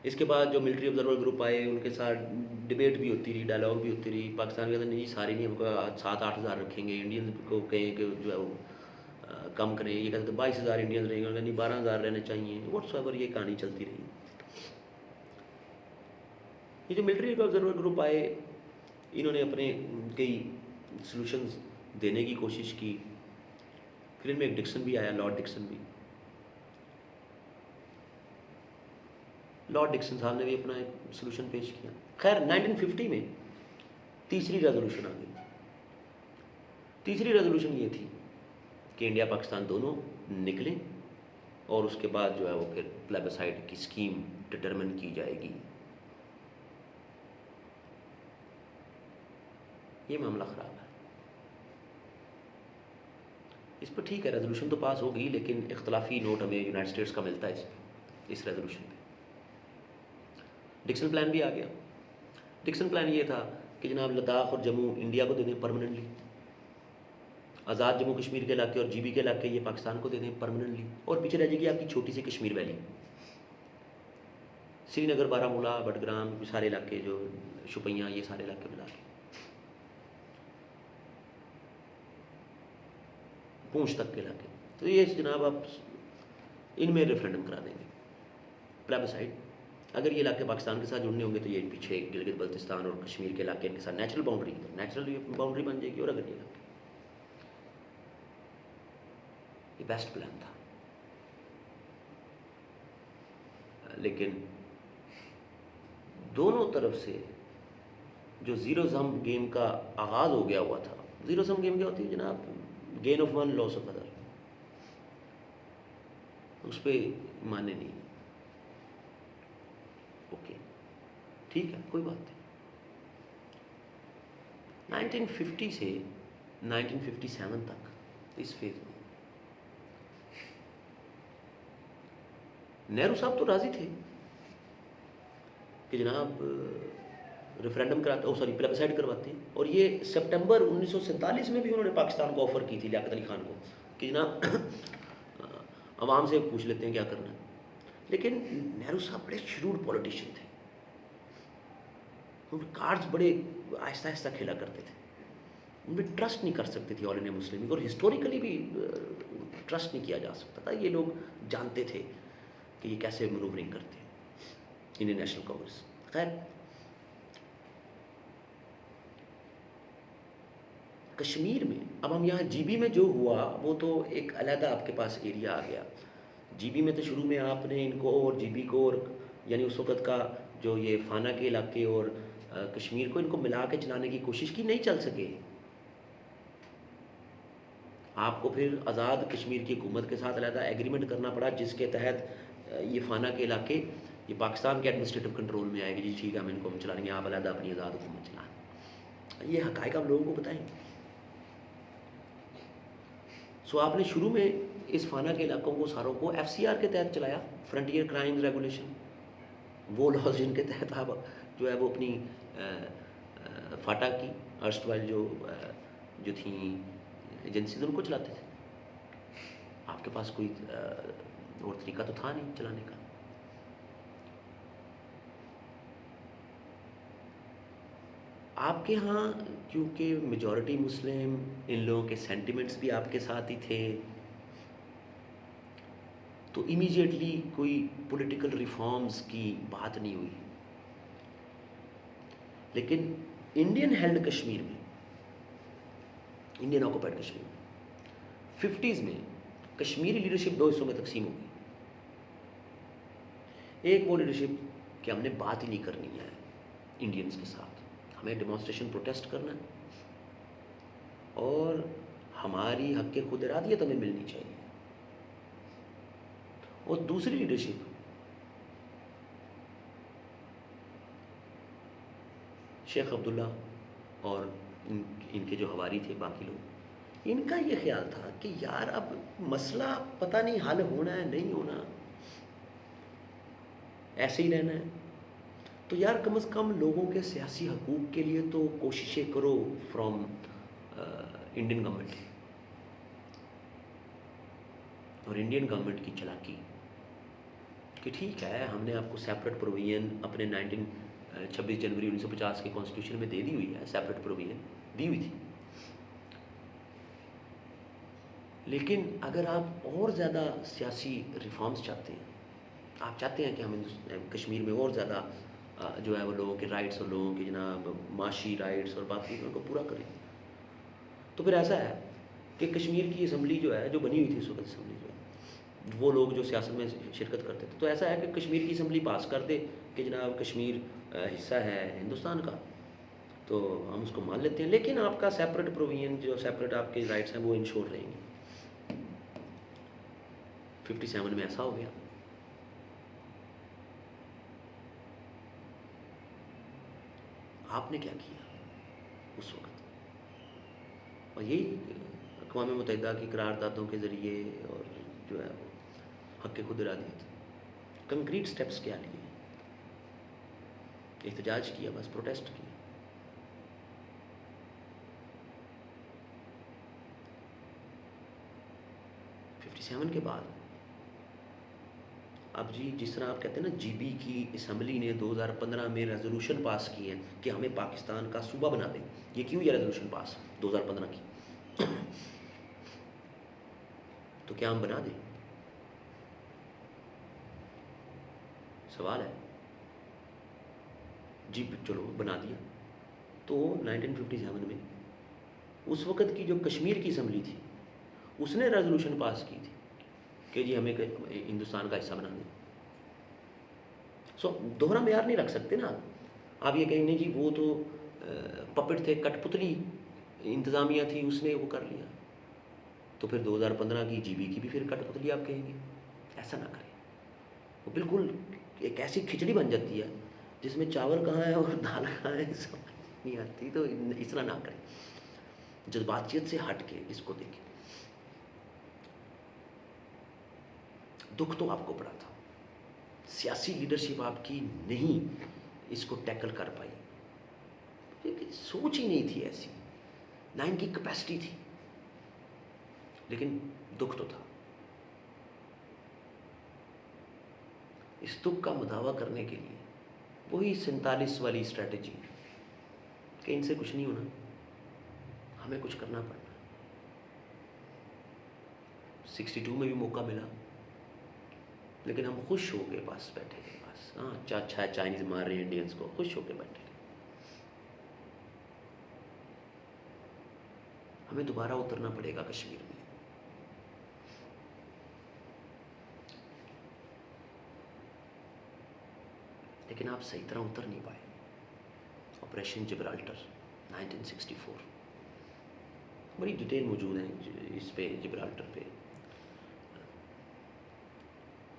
Speaker 1: اس کے بعد جو ملٹری آبزرور گروپ آئے ان کے ساتھ ڈبیٹ بھی ہوتی رہی, ڈائلاگ بھی ہوتی رہی. پاکستان کہتے ہیں نہیں جی سارے نہیں, ہم کو 7-8 ہزار رکھیں گے. انڈین کو کہیں کہ جو ہے وہ کم کریں, یہ کہتے ہیں 22 ہزار انڈینز رہیں گے, نہیں 12 ہزار رہنے چاہیے. واٹس ایور یہ کہانی چلتی رہی. یہ جو ملٹری آبزرور گروپ آئے انہوں نے اپنے کئی سلوشنز دینے کی کوشش کی. پھر ان میں ایک ڈکسن بھی آیا, لارڈ ڈکسن بھی. لارڈ ڈکسن صاحب نے بھی اپنا ایک سلوشن پیش کیا. خیر 1950 میں تیسری ریزولوشن آ گئی. تیسری ریزولوشن یہ تھی کہ انڈیا پاکستان دونوں نکلیں اور اس کے بعد جو ہے وہ پھر پلیبسائڈ کی اسکیم ڈٹرمن کی جائے گی. یہ معاملہ خراب ہے. اس پہ ٹھیک ہے ریزولوشن تو پاس ہوگی لیکن اختلافی نوٹ ہمیں یونائٹڈ اسٹیٹس کا ملتا ہے اس ریزولوشن پہ. ڈکسن پلان بھی آ گیا. ڈکسن پلان یہ تھا کہ جناب لداخ اور جموں انڈیا کو دے دیں پرماننٹلی, آزاد جموں کشمیر کے علاقے اور جی بی کے علاقے یہ پاکستان کو دے دیں پرماننٹلی, اور پیچھے رہ جائے گی آپ کی چھوٹی سی کشمیر ویلی. سری نگر, بارہمولہ, بٹگرام, سارے علاقے جو شوپیاں, یہ سارے علاقے ملا کے پونچھ تک کے علاقے. تو یہ جناب آپ ان میں ریفرینڈم کرا دیں گے پلیبسائڈ. اگر یہ علاقے پاکستان کے ساتھ جڑنے ہوں گے تو یہ پیچھے گلگت بلتستان اور کشمیر کے علاقے ان کے ساتھ نیچرل باؤنڈری بن جائے گی. اور اگر یہ علاقے, یہ بیسٹ پلان تھا. لیکن دونوں طرف سے جو زیرو سم گیم کا آغاز ہو گیا ہوا تھا, زیرو سم گیم کیا ہوتی ہے جناب, gain of one loss of other, اس پہ مانے نہیں. اوکے ٹھیک ہے کوئی بات نہیں. 1950 سے 1957 تک اس فیز میں نہرو صاحب تو راضی تھے کہ جناب ریفرینڈم کراتے, پلیبسائڈ کرواتے ہیں. اور یہ سپٹمبر 1947 میں بھی انہوں نے پاکستان کو آفر کی تھی لیاقت علی خان کو کہ جناب عوام سے پوچھ لیتے ہیں کیا کرنا ہے. لیکن نہرو صاحب بڑے شروڈ پولیٹیشین تھے, ان کے کارڈز بڑے آہستہ آہستہ کھیلا کرتے تھے. ان میں ٹرسٹ نہیں کر سکتے تھے آل انڈیا مسلم لیگ, اور ہسٹوریکلی بھی ٹرسٹ نہیں کیا جا سکتا تھا. یہ لوگ جانتے تھے کہ یہ کیسے مینوورنگ کرتے ہیں انڈین نیشنل کانگریس. خیر کشمیر میں اب ہم یہاں جی بی میں جو ہوا وہ تو ایک علیحدہ آپ کے پاس ایریا آ گیا. جی بی میں تو شروع میں آپ نے ان کو اور جی بی کو اور یعنی اس وقت کا جو یہ فانا کے علاقے اور کشمیر کو ان کو ملا کے چلانے کی کوشش کی, نہیں چل سکے. آپ کو پھر آزاد کشمیر کی حکومت کے ساتھ علیحدہ ایگریمنٹ کرنا پڑا جس کے تحت یہ فانا کے علاقے یہ پاکستان کے ایڈمنسٹریٹو کنٹرول میں آئے گی. جی ٹھیک ہے ہم ان کو ہم چلائیں گے, آپ علیحدہ اپنی آزاد حکومت چلائیں. یہ حقائق آپ لوگوں کو بتائیں. سو آپ نے شروع میں اس فانا کے علاقوں کو ساروں کو ایف سی آر کے تحت چلایا, فرنٹیئر کرائم ریگولیشن, وہ لاز جن کے تحت آپ جو ہے وہ اپنی فاٹا کی ارسٹ وائل جو تھیں ایجنسیز ان کو چلاتے تھے. آپ کے پاس کوئی اور طریقہ تو تھا نہیں چلانے کا. آپ کے ہاں کیونکہ میجورٹی مسلم, ان لوگوں کے سینٹیمنٹس بھی آپ کے ساتھ ہی تھے, تو امیجیٹلی کوئی پولیٹیکل ریفارمز کی بات نہیں ہوئی. لیکن انڈین ہیلڈ کشمیر میں, انڈین آکوپائڈ کشمیر میں 50s میں کشمیری لیڈرشپ دو حصوں میں تقسیم ہو گئی. ایک وہ لیڈرشپ کہ ہم نے بات ہی نہیں کرنی ہے انڈینز کے ساتھ, ہمیں ڈیمانسٹریشن پروٹیسٹ کرنا ہے اور ہماری حق خود ارادیت ہمیں ملنی چاہیے. اور دوسری لیڈرشپ شیخ عبداللہ اور ان کے جو حواری تھے باقی لوگ, ان کا یہ خیال تھا کہ یار اب مسئلہ پتہ نہیں حل ہونا ہے نہیں ہونا, ایسے ہی رہنا ہے, تو یار کم از کم لوگوں کے سیاسی حقوق کے لیے تو کوششیں کرو فرام انڈین گورنمنٹ. اور انڈین گورنمنٹ کی چلاکی کہ ٹھیک ہے ہم نے آپ کو سیپریٹ پروویژن اپنے 26 جنوری 1950 کے کانسٹیٹیوشن میں دے دی ہوئی ہے, سیپریٹ پروویژن دی ہوئی تھی. لیکن اگر آپ اور زیادہ سیاسی ریفارمز چاہتے ہیں, آپ چاہتے ہیں کہ ہم کشمیر میں اور زیادہ جو ہے وہ لوگوں کے رائٹس اور لوگوں کے جناب معاشی رائٹس اور باقی ان کو پورا کریں, تو پھر ایسا ہے کہ کشمیر کی اسمبلی جو ہے جو بنی ہوئی تھی اس وقت اسمبلی جو ہے وہ لوگ جو سیاست میں شرکت کرتے تھے. تو ایسا ہے کہ کشمیر کی اسمبلی پاس کر دے کہ جناب کشمیر حصہ ہے ہندوستان کا, تو ہم اس کو مان لیتے ہیں, لیکن آپ کا سیپریٹ پروویژن جو سیپریٹ آپ کے رائٹس ہیں وہ انشور رہیں گے. 57 میں ایسا ہو گیا. آپ نے کیا کیا اس وقت؟ اور یہی اقوام متحدہ کی قراردادوں کے ذریعے اور جو ہے حق خود ارادیت, کنکریٹ سٹیپس کیا لیے؟ احتجاج کیا, بس پروٹیسٹ کیا. سیون کے بعد اب جی جس طرح آپ کہتے ہیں نا جی بی کی اسمبلی نے 2015 میں ریزولوشن پاس کی ہے کہ ہمیں پاکستان کا صوبہ بنا دیں. یہ کیوں یہ ریزولوشن پاس 2015 کی؟ تو کیا ہم بنا دیں؟ سوال ہے. جی چلو بنا دیا. تو 1957 میں اس وقت کی جو کشمیر کی اسمبلی تھی اس نے ریزولوشن پاس کی تھی کہ جی ہمیں ہندوستان کا حصہ بنا دیں. سو دوہرا معیار نہیں رکھ سکتے نا آپ. یہ کہیں نہیں جی وہ تو پپٹ تھے, کٹ پتلی انتظامیہ تھی, اس نے وہ کر لیا. تو پھر 2015 کی جی بی کی بھی پھر کٹ پتلی آپ کہیں گے. ایسا نہ کریں. وہ بالکل ایک ایسی کھچڑی بن جاتی ہے جس میں چاول کہاں ہے اور دال کہاں ہے سمجھ نہیں آتی. تو اس طرح نہ کریں, جذباتیت سے ہٹ کے اس کو دیکھیں. دکھ تو آپ کو پڑا تھا, سیاسی لیڈرشپ آپ کی نہیں اس کو ٹیکل کر پائی. سوچ ہی نہیں تھی ایسی, نہ ان کی کیپیسٹی تھی, لیکن دکھ تو تھا. اس دکھ کا مداوع کرنے کے لیے وہی 47 والی اسٹریٹجی کہ ان سے کچھ نہیں ہونا, ہمیں کچھ کرنا پڑنا. 62 میں بھی موقع ملا, لیکن ہم خوش ہو کے پاس بیٹھے تھے. بس ہاں اچھا چائنیز مار رہے ہیں انڈینس کو, خوش ہو کے بیٹھے. ہمیں دوبارہ اترنا پڑے گا کشمیر میں. لیکن آپ صحیح طرح اتر نہیں پائے. آپریشن جبرالٹر 1964 بڑی ڈیٹیل موجود ہیں اس پہ, جبرالٹر پہ.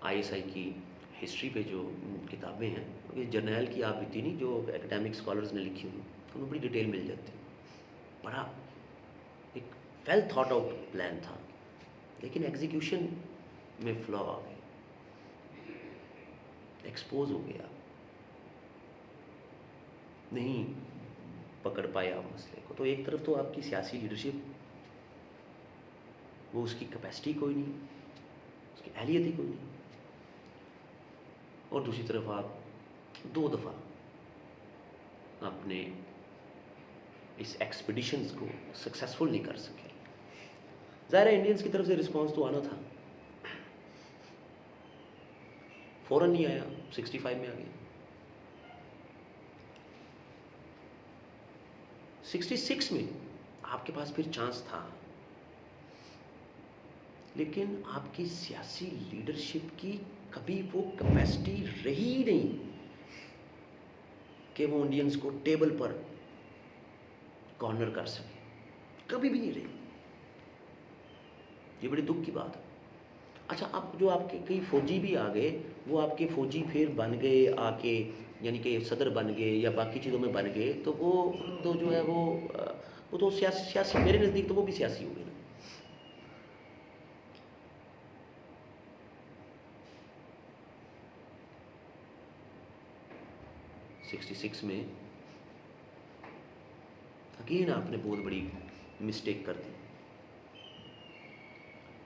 Speaker 1: آئی ایس آئی کی ہسٹری پہ جو کتابیں ہیں, یہ جرنیل کی آپ بھی نہیں جو ایکڈیمک اسکالرز نے لکھی ہوئی, ان میں بڑی ڈیٹیل مل جاتی ہے. بڑا ایک ویل تھاٹ آؤٹ پلان تھا, لیکن ایگزیکیوشن میں فلا آ گئے, ایکسپوز ہو گیا, نہیں پکڑ پائے آپ مسئلے کو. تو ایک طرف تو آپ کی سیاسی لیڈرشپ, وہ اس کی کیپیسٹی کوئی نہیں, اس کی اہلیت ہی کوئی نہیں, اور دوسری طرف آپ 2 دفعہ اپنے اس ایکسپیڈیشنز کو سکسیسفل نہیں کر سکے. ظاہر ہے انڈینس کی طرف سے رسپانس تو آنا تھا, فوراً نہیں آیا, 65 میں آ گیا. 66 میں آپ کے پاس پھر چانس تھا, لیکن آپ کی سیاسی لیڈرشپ کی کبھی وہ کیپیسٹی رہی نہیں کہ وہ انڈینس کو ٹیبل پر کارنر کر سکے, کبھی بھی نہیں رہی. یہ بڑی دکھ کی بات ہے. اچھا اب جو آپ کے کئی فوجی بھی آ گئے, وہ آپ کے فوجی پھر بن گئے آ کے, یعنی کہ صدر بن گئے یا باقی چیزوں میں بن گئے, تو وہ تو جو ہے وہ تو سیاسی میرے نزدیک تو وہ بھی سیاسی ہو گئے نا. سکسٹی سکس میں اگین آپ نے بہت بڑی مسٹیک کر دی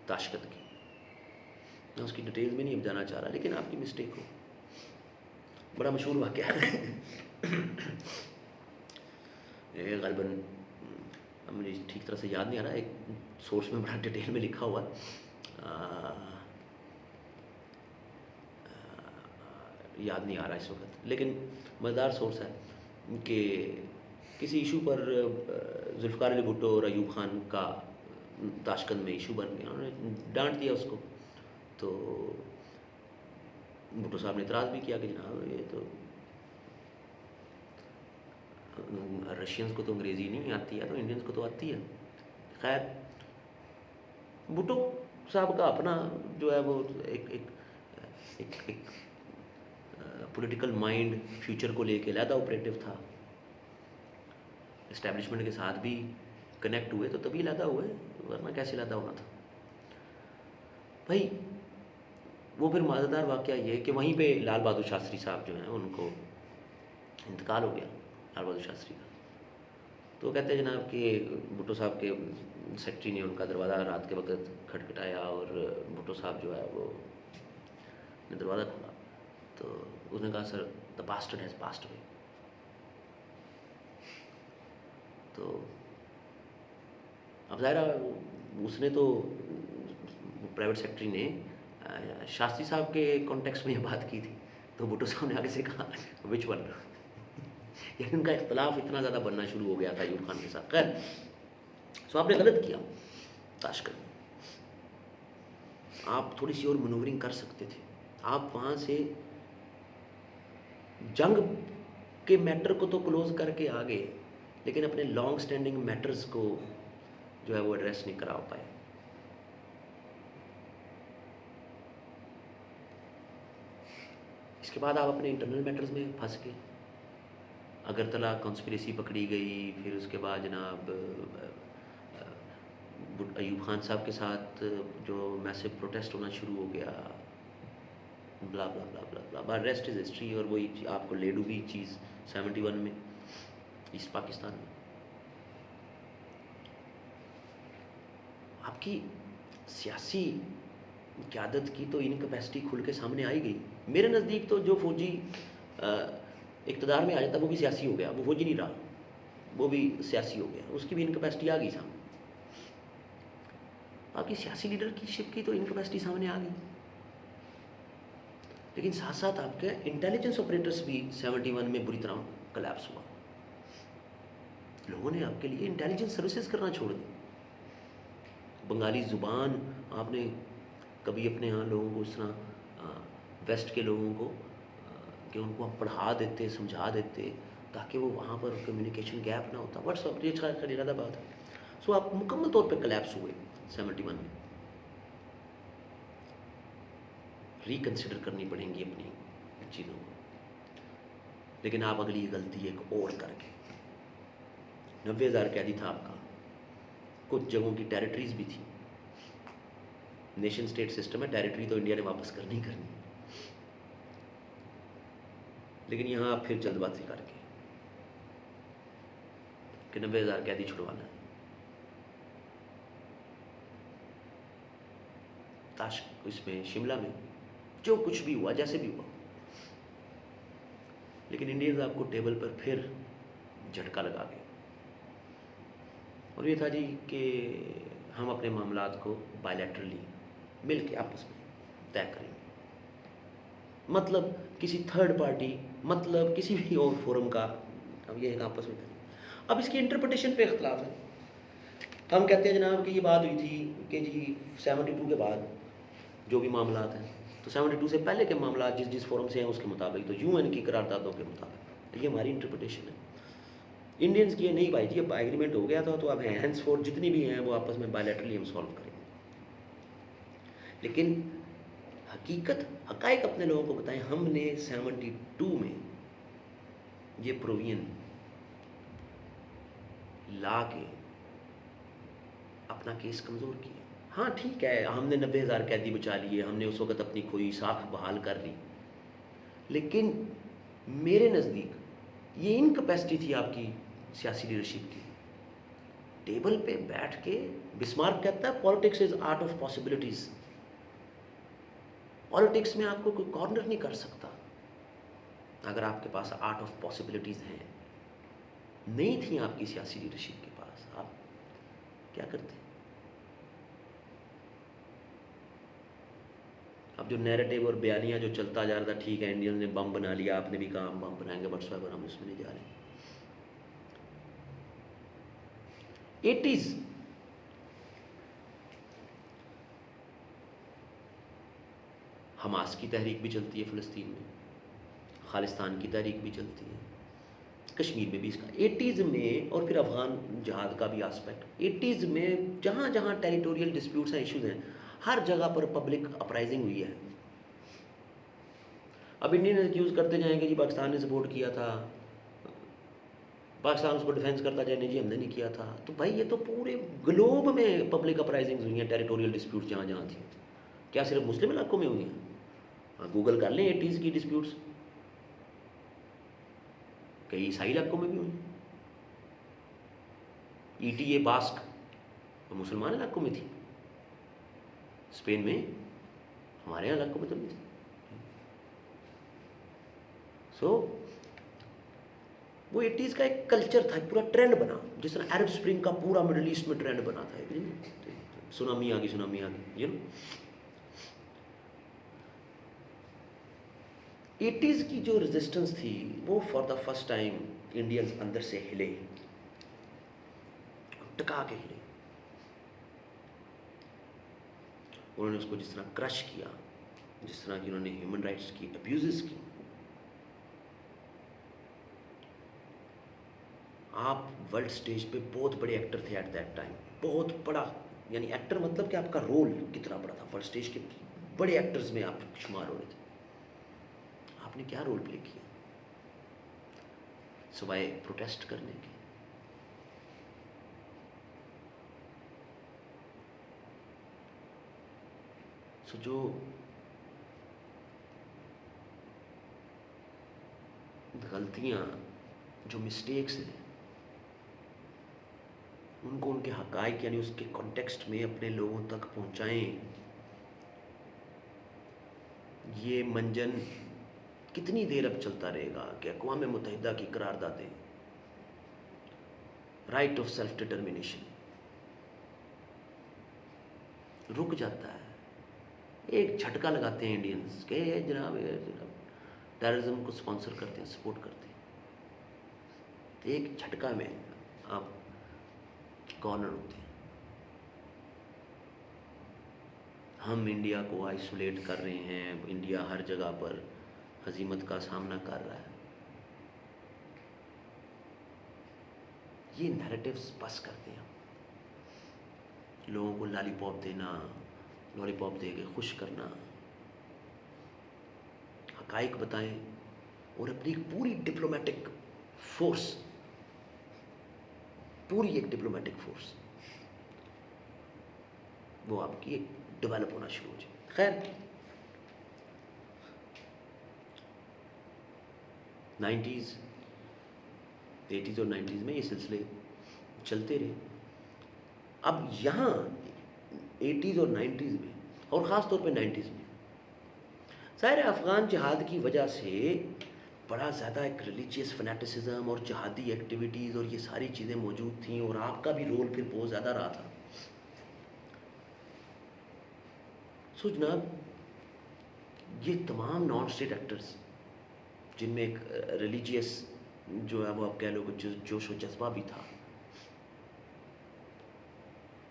Speaker 1: تاشقند کی. میں اس کی ڈیٹیل میں نہیں اب جانا چاہ رہا, لیکن آپ کی مسٹیک ہو, بڑا مشہور واقعہ ہے. غالباً مجھے ٹھیک طرح سے یاد نہیں آ رہا, ایک سورس میں بڑا ڈیٹیل میں لکھا ہوا, یاد نہیں آ رہا اس وقت, لیکن مزیدار سورس ہے کہ کسی ایشو پر ذوالفقار علی بھٹو اور ایوب خان کا تاشقند میں ایشو بن گیا, انہوں نے ڈانٹ دیا اس کو. تو بھٹو صاحب نے اعتراض بھی کیا کہ جناب یہ تو رشینز کو تو انگریزی نہیں آتی ہے تو انڈینز کو تو آتی ہے. خیر بھٹو صاحب کا اپنا جو ہے وہ ایک پولیٹیکل مائنڈ فیوچر کو لے کے علیحدہ آپریٹو تھا. اسٹیبلشمنٹ کے ساتھ بھی کنیکٹ ہوئے تو تبھی علیحدہ ہوئے, ورنہ کیسے علیحدہ ہونا تھا بھائی. وہ پھر مزیدار واقعہ یہ کہ وہیں پہ لال بہادر شاستری صاحب جو ہیں ان کو انتقال ہو گیا, لال بہادر شاستری کا. تو وہ کہتے ہیں جناب کہ بھٹو صاحب کے سیکٹری نے ان کا دروازہ رات کے وقت کھٹکھٹایا اور بھٹو صاحب جو ہے وہ نے دروازہ کھولا تو اس نے کہا سر دا باسٹرڈ ہیز پاسڈ اوے. تو اب ظاہرہ اس نے تو پرائیویٹ سیکٹری نے شاستری صاحب کے کانٹیکس میں یہ بات کی تھی, تو بھٹو صاحب نے آگے سے کہا وچ ون, یعنی ان کا اختلاف اتنا زیادہ بننا شروع ہو گیا تھا ایوب خان کے ساتھ. خیر سو آپ نے غلط کیا تاشقند, آپ تھوڑی سی اور منورنگ کر سکتے تھے. آپ وہاں سے جنگ کے میٹر کو تو کلوز کر کے آ گئے, لیکن اپنے لانگ سٹینڈنگ میٹرز کو جو ہے وہ ایڈریس نہیں کرا پائے. اس کے بعد آپ اپنے انٹرنل میٹرز میں پھنس گئے. اگرتلہ کانسپریسی پکڑی گئی, پھر اس کے بعد جناب ایوب خان صاحب کے ساتھ جو میسو پروٹیسٹ ہونا شروع ہو گیا, بلا بلا بلا بلا بلا, ریسٹ از ہسٹری. اور وہی آپ کو لیڈو بھی چیز 71 میں ایسٹ پاکستان میں آپ کی سیاسی قیادت کی تو انکیپیسٹی کھل کے سامنے آئی گئی. میرے نزدیک تو جو فوجی اقتدار میں آ جاتا وہ بھی سیاسی ہو گیا, وہ فوجی نہیں رہا, وہ بھی سیاسی ہو گیا, اس کی بھی انکیپیسٹی آ گئی سامنے. آپ کی سیاسی لیڈرشپ کی تو انکیپیسٹی سامنے آ گئی, لیکن ساتھ ساتھ آپ کے انٹیلیجنس آپریٹرس بھی 71 میں بری طرح کلیپس ہوا. لوگوں نے آپ کے لیے انٹیلیجنس سروسز کرنا چھوڑ دی. بنگالی زبان آپ نے کبھی اپنے ہاں لوگوں کو اس طرح ویسٹ کے لوگوں کو کہ ان کو آپ پڑھا دیتے, سمجھا دیتے تاکہ وہ وہاں پر کمیونیکیشن گیپ نہ ہوتا. واٹس اپ یہ زیادہ بات ہے. سو آپ مکمل طور پہ کلیپس ہوئے 71 میں. ریکنسیڈر کرنی پڑیں گی اپنی چیزوں کو, لیکن آپ اگلی غلطی ایک اور کر کے 90,000 قیدی تھا آپ کا, کچھ جگہوں کی ٹیریٹریز بھی تھی. نیشن سٹیٹ سسٹم ہے, ٹیریٹری تو انڈیا نے واپس کرنی ہی کرنی, لیکن یہاں آپ پھر جلد بازی کر کے کہ 90,000 قیدی چھڑوانا ہے. اس میں شملہ میں جو کچھ بھی ہوا, جیسے بھی ہوا, لیکن انڈینز آپ کو ٹیبل پر پھر جھٹکا لگا گئے. اور یہ تھا جی کہ ہم اپنے معاملات کو بائیلیٹرلی مل کے آپس میں طے کریں گے, مطلب کسی تھرڈ پارٹی, مطلب کسی بھی اور فورم کا ہم یہ آپس میں کریں. اب اس کی انٹرپریٹیشن پہ اختلاف ہے. ہم کہتے ہیں جناب کہ یہ بات ہوئی تھی کہ جی 72 کے بعد جو بھی معاملات ہیں, تو 72 سے پہلے کے معاملات جس فورم سے ہیں اس کے مطابق, تو UN کی قراردادوں کے مطابق. یہ ہماری انٹرپریٹیشن ہے. انڈینز کی یہ نہیں بھائی جی, اب ایگریمنٹ ہو گیا تھا تو اب ہینس فور جتنی بھی ہیں وہ آپس میں بائیلیٹرلی ہم سالو کریں گے. لیکن حقائق اپنے لوگوں کو بتائیں. ہم نے 72 میں یہ پرووین لا کے اپنا کیس کمزور کیا. ہاں ٹھیک ہے, ہم نے 90,000 قیدی بچا لیے, ہم نے اس وقت اپنی کھوئی ساکھ بحال کر لی, لیکن میرے نزدیک یہ انکیپیسٹی تھی آپ کی سیاسی لیڈرشپ کی. ٹیبل پہ بیٹھ کے بسمارک کہتا ہے politics is art of possibilities. Politics میں آپ کو کوئی کارنر نہیں کر سکتا اگر آپ کے پاس آرٹ آف پاسبلٹیز ہیں. نہیں تھیں آپ کی سیاسی لیڈرشپ کے پاس, آپ کیا کرتے؟ اب جو نیریٹیو اور بیانیہ جو چلتا جا رہا تھا, ٹھیک ہے انڈین نے بم بنا لیا, آپ نے بھی کہا ہم بم بنائیں گے, بٹ ہم اس میں نہیں جا رہے. 80s حماس کی تحریک بھی چلتی ہے فلسطین میں، خالستان کی تحریک بھی چلتی ہے، کشمیر میں بھی اس کا 80s میں، اور پھر افغان جہاد کا بھی آسپیکٹ 80s میں جہاں جہاں ٹیریٹوریل ڈسپیوٹس ہیں، ایشوز ہیں، ہر جگہ پر پبلک اپرائزنگ ہوئی ہے. اب انڈین ایکیوز کرتے جائیں گے جی پاکستان نے سپورٹ کیا تھا، پاکستان اس کو ڈیفینس کرتا جائے نہیں جی ہم نے نہیں کیا تھا. تو بھائی یہ تو پورے گلوب میں پبلک اپرائزنگز ہوئی ہیں ٹیریٹوریل ڈسپیوٹس جہاں جہاں تھیں. کیا صرف مسلم علاقوں میں ہوئی ہیں؟ گوگل کر لیں 80s کی ڈسپیوٹس، کئی عیسائی علاقوں میں بھی ہوئی. ای ٹی اے باسک مسلمان علاقوں میں تھی، اسپین میں، ہمارے یہاں علاقوں میں تو نہیں تھی. سو وہ 80s کا ایک کلچر تھا، ایک پورا ٹرینڈ بنا، جس طرح عرب اسپرنگ کا پورا مڈل ایسٹ میں ٹرینڈ بنا تھا. سونامی آ گئی 80s کی جو ریزسٹنس تھی وہ for the first time Indians اندر سے ہلے، ٹکا کے ہلے. انہوں نے اس کو جس طرح کرش کیا، جس طرح کہ انہوں نے ہیومن رائٹس کی ابیوزز کی. آپ ورلڈ سٹیج پہ بہت بڑے ایکٹر تھے ایٹ دیٹ ٹائم، بہت بڑا، یعنی ایکٹر مطلب کہ آپ کا رول کتنا بڑا تھا. ورلڈ سٹیج کے بڑے ایکٹرز میں آپ شمار ہو رہے تھے. آپ نے کیا رول پلے کیا سوائے پروٹیسٹ کرنے کے؟ سو جو غلطیاں، جو مسٹیکس ہیں، ان کو ان کے حقائق یعنی اس کے کانٹیکسٹ میں اپنے لوگوں تک پہنچائیں. یہ منجن کتنی دیر اب چلتا رہے گا کہ اقوام متحدہ کی قراردادیں، رائٹ آف سیلف ڈٹرمنیشن رک جاتا ہے. ایک جھٹکا لگاتے ہیں انڈینز کہ جناب ٹیررزم کو سپانسر کرتے ہیں، سپورٹ کرتے ہیں. ایک جھٹکا میں آپ کارنر ہوتے ہیں. ہم انڈیا کو آئسولیٹ کر رہے ہیں، انڈیا ہر جگہ پر ہزیمت کا سامنا کر رہا ہے. یہ نیریٹیوز بس کرتے ہیں. لوگوں کو لالی پاپ دینا، لالی پاپ دے کے خوش کرنا، حقائق بتائیں، اور اپنی پوری ڈپلومیٹک فورس، پوری ایک ڈپلومیٹک فورس وہ آپ کی ڈیولپ ہونا شروع ہو جائے. خیر 90s 80s اور 90s میں یہ سلسلے چلتے رہے. اب یہاں 80s اور 90s میں، اور خاص طور پہ 90s میں، ظاہر افغان جہاد کی وجہ سے بڑا زیادہ ایک ریلیجیس فنیٹسزم اور جہادی ایکٹیویٹیز اور یہ ساری چیزیں موجود تھیں، اور آپ کا بھی رول پھر بہت زیادہ رہا تھا. سو جناب یہ تمام نان اسٹیٹ ایکٹرز جن میں ایک ریلیجیس جو ہے وہ آپ کہہ لو کہ جوش و جذبہ بھی تھا،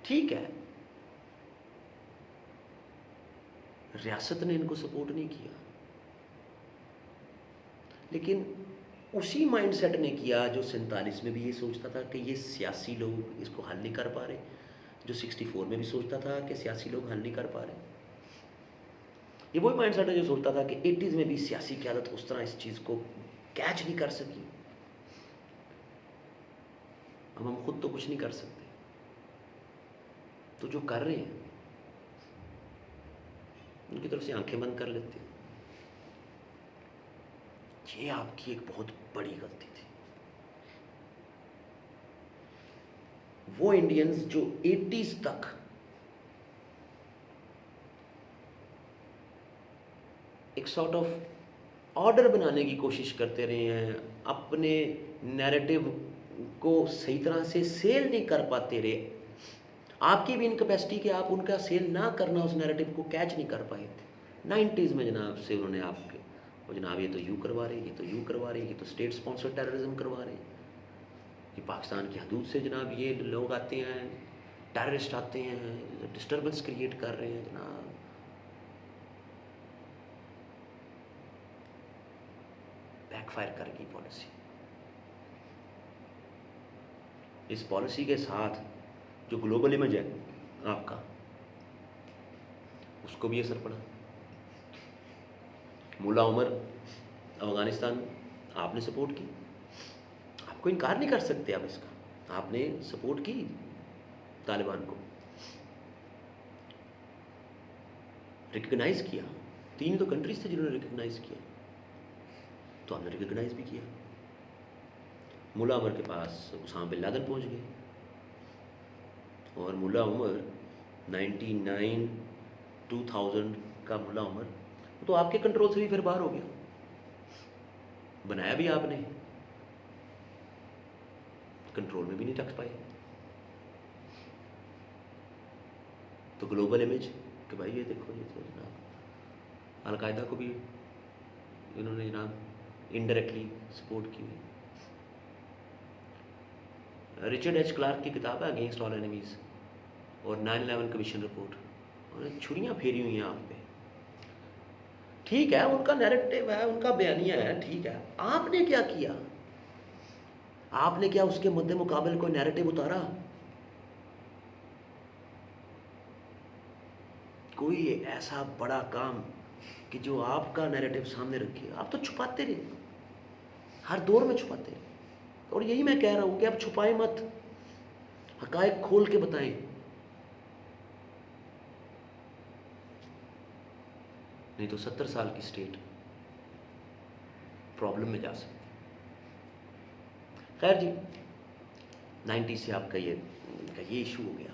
Speaker 1: ٹھیک ہے ریاست نے ان کو سپورٹ نہیں کیا، لیکن اسی مائنڈ سیٹ نے کیا جو 47 میں بھی یہ سوچتا تھا کہ یہ سیاسی لوگ اس کو حل نہیں کر پا رہے، جو 64 میں بھی سوچتا تھا کہ سیاسی لوگ حل نہیں کر پا رہے. یہ وہی مائنڈ سیٹ ہے جو سوچتا تھا کہ 80s میں بھی سیاسی قیادت اس طرح اس چیز کو کیچ نہیں کر سکی، اب ہم خود تو کچھ نہیں کر سکتے، تو جو کر رہے ہیں ان کی طرف سے آنکھیں بند کر لیتے ہیں. یہ آپ کی ایک بہت بڑی غلطی تھی. وہ انڈینز جو 80s تک ایک سارٹ آف آرڈر بنانے کی کوشش کرتے رہے ہیں، اپنے نیریٹو کو صحیح طرح سے سیل نہیں کر پاتے رہے. آپ کی بھی انکیپیسٹی کہ آپ ان کا سیل نہ کرنا، اس نیریٹو کو کیچ نہیں کر پائے تھے. 90s میں جناب سے انہوں نے آپ کے وہ جناب یہ تو یوں کروا رہے، یہ تو یوں کروا رہے، یہ تو اسٹیٹ اسپانسر ٹیررزم کروا رہے ہیں، یہ پاکستان کی حدود سے جناب یہ لوگ آتے ہیں، ٹیررسٹ آتے ہیں، ڈسٹربنس کریٹ کر رہے ہیں جناب. بیک فائر کر گئی پالیسی. اس پالیسی کے ساتھ جو گلوبل امیج ہے آپ کا, اس کو بھی اثر پڑا. ملا عمر افغانستان آپ نے سپورٹ کی, آپ کو انکار نہیں کر سکتے آپ اس کا, آپ نے سپورٹ کی طالبان کو, ریکگنائز کیا. 3 تو کنٹریز تھے جنہوں نے ریکگنائز کیا, تو آپ نے ریکگنائز بھی کیا. ملا عمر کے پاس اسامہ بن لادن پہنچ گئے, اور ملا عمر 99 2000 کا ملا عمر تو آپ کے کنٹرول سے بھی پھر باہر ہو گیا. بنایا بھی آپ نے, کنٹرول میں بھی نہیں رکھ پائے. تو گلوبل امیج کہ بھائی یہ دیکھو یہ تو جناب القاعدہ کو بھی انہوں نے جناب انڈائریکٹلی سپورٹ کی ہوئی. رچرڈ ایچ کلارک کی کتاب ہے اگینسٹ آل اینیمیز, اور 9/11 کمیشن رپورٹ, انہوں نے چھریاں پھیری ہوئی ہیں آپ پہ. ٹھیک ہے, ان کا نیریٹو ہے, ان کا بیانیہ ہے, ٹھیک ہے. آپ نے کیا کیا؟ آپ نے کیا اس کے مد مقابل کوئی نیریٹو اتارا؟ کوئی ایسا بڑا کام کہ جو آپ کا نیریٹو سامنے رکھے. آپ تو چھپاتے رہے, ہر دور میں چھپاتے رہے. اور یہی میں کہہ رہا ہوں کہ آپ چھپائیں مت, حقائق کھول کے بتائیں. نہیں تو 70 سال کی اسٹیٹ پرابلم میں جا سکتی. خیر جی, 90 سے آپ کا یہ ایشو ہو گیا.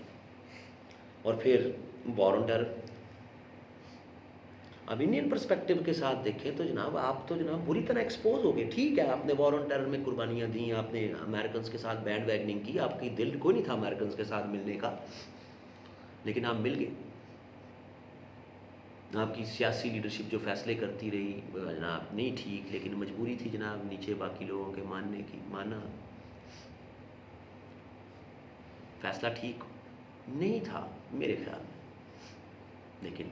Speaker 1: اور پھر وار آن ٹیرر. اب انڈین پرسپیکٹو کے ساتھ دیکھیں تو جناب آپ تو جناب بری طرح ایکسپوز ہو گئے. ٹھیک ہے, آپ نے وار آن ٹیرر میں قربانیاں دیں, آپ نے امریکنز کے ساتھ بینڈ ویگننگ کی, آپ کی دل کوئی نہیں تھا امریکنز کے ساتھ ملنے کا, لیکن آپ مل گئے. آپ کی سیاسی لیڈرشپ جو فیصلے کرتی رہی جناب نہیں ٹھیک, لیکن مجبوری تھی جناب نیچے باقی لوگوں کے ماننے کی, مانا. فیصلہ ٹھیک نہیں تھا میرے خیال میں, لیکن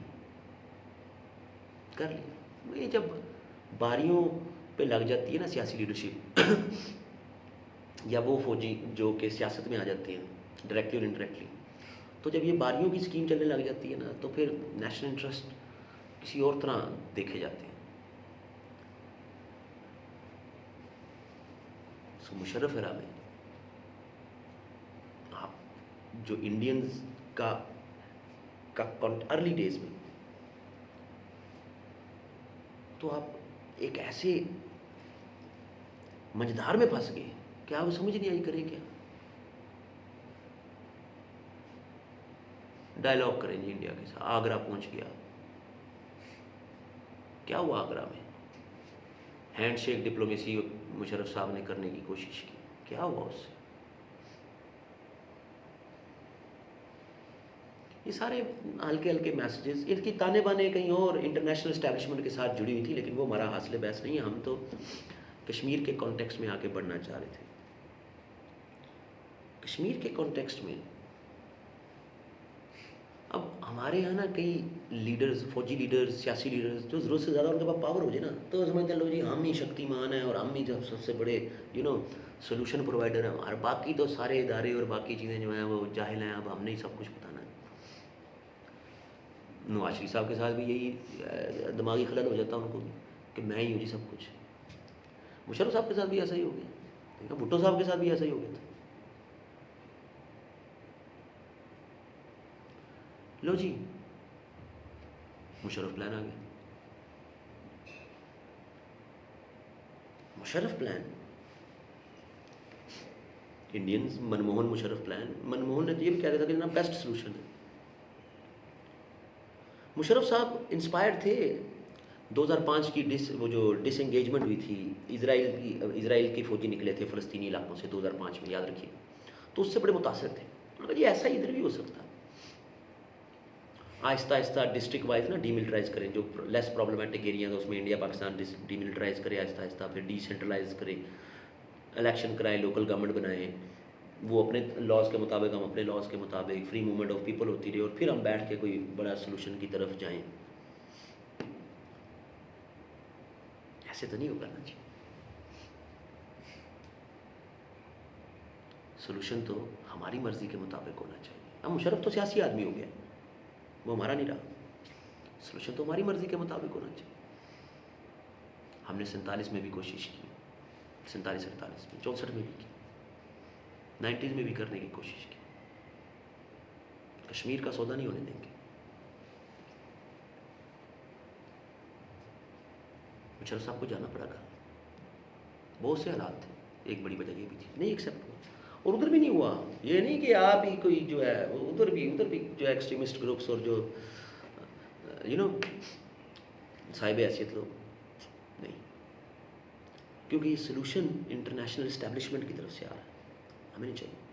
Speaker 1: کر لیا. یہ جب باریوں پہ لگ جاتی ہے نا سیاسی لیڈرشپ, یا وہ فوجی جو کہ سیاست میں آ جاتے ہیں ڈائریکٹلی اور انڈائریکٹلی, تو جب یہ باریوں کی اسکیم چلنے لگ جاتی ہے نا, تو پھر نیشنل انٹرسٹ کسی اور طرح دیکھے جاتے ہیں. سو مشرف ایرا میں آپ جو انڈینز کا ارلی ڈیز میں, تو آپ ایک ایسے مجدار میں پھنس گئے کہ آپ سمجھ نہیں آئی کریں کیا. ڈائلاگ کریں جی انڈیا کے ساتھ. آگرہ پہنچ گیا, کیا ہوا آگرہ میں؟ ہینڈ شیک ڈپلومیسی مشرف صاحب نے کرنے کی کوشش کی, کیا ہوا اس سے؟ یہ سارے ہلکے ہلکے میسیجز, ان کی تانے بانے کہیں اور انٹرنیشنل اسٹیبلشمنٹ کے ساتھ جڑی ہوئی تھی, لیکن وہ ہمارا حاصل بحث نہیں ہے. ہم تو کشمیر کے کانٹیکسٹ میں آگے بڑھنا چاہ رہے تھے. کشمیر کے کانٹیکسٹ میں اب ہمارے یہاں نا کئی لیڈرز, فوجی لیڈرز, سیاسی لیڈرز جو ضرورت سے زیادہ ان کے پاس پاور ہو جائے نا, تو سمجھتے ہیں لو جی ہم ہی شکتی مان ہیں اور ہم ہی جب سب سے بڑے سولوشن پرووائڈر ہیں, اور باقی تو سارے ادارے اور باقی چیزیں جو ہیں وہ جاہل ہیں, اب ہم نے ہی سب کچھ بتانا ہے. نواز شریف صاحب کے ساتھ بھی یہی دماغی خلل ہو جاتا ان کو کہ میں ہی ہوں جی سب کچھ. مشرف صاحب کے ساتھ بھی ایسا ہی ہو گیا, بھٹو صاحب کے ساتھ بھی ایسا ہی ہو گیا تھا. لو جی مشرف پلان آ گیا. Musharraf plan, Indians Manmohan Musharraf plan. Manmohan نے تو یہ بھی کہہ رہا تھا کہ نا بیسٹ سلوشن ہے. مشرف صاحب انسپائرڈ تھے 2005 کی وہ جو ڈس انگیجمنٹ ہوئی تھی اسرائیل کی فوجی نکلے تھے فلسطینی علاقوں سے 2005 میں, یاد رکھیے, تو اس سے بڑے متاثر تھے. مگر یہ ایسا ادھر بھی ہو سکتا ہے, آہستہ آہستہ ڈسٹرکٹ وائز نا ڈی ملٹرائز کریں, جو لیس پرابلمٹک ایریا ہے اس میں انڈیا پاکستان ڈی ملٹرائز کرے آہستہ آہستہ, پھر ڈی سینٹرلائز کرے, الیکشن کرائے, لوکل گورنمنٹ بنائیں, وہ اپنے لاز کے مطابق, ہم اپنے لاز کے مطابق, فری موومنٹ آف پیپل ہوتی رہے, اور پھر ہم بیٹھ کے کوئی بڑا سلوشن کی طرف جائیں. ایسے تو نہیں ہوگا نا جی. سولوشن تو ہماری مرضی کے مطابق ہونا چاہیے. اب مشرف تو سیاسی آدمی ہو گیا, وہ ہمارا نہیں رہا. سولوشن تو ہماری مرضی کے مطابق ہونا چاہیے. ہم نے 47 میں بھی کوشش کی, 47 48 میں, 64 میں بھی کی, 90s میں بھی کرنے کی کوشش کی. کشمیر کا سودا نہیں ہونے دیں گے. مشرف صاحب کو جانا پڑا گا, بہت سے حالات تھے, ایک بڑی وجہ یہ بھی تھی, نہیں ایکسیپٹ ہوا. اور ادھر بھی نہیں ہوا. یہ نہیں کہ آپ ہی کوئی جو ہے, ادھر بھی جو ایکسٹریمسٹ گروپس اور جو صاحب حیثیت لوگ نہیں, کیونکہ یہ سلوشن انٹرنیشنل اسٹیبلشمنٹ کی طرف سے آ رہا ہے, ہمیں نہیں چاہیے.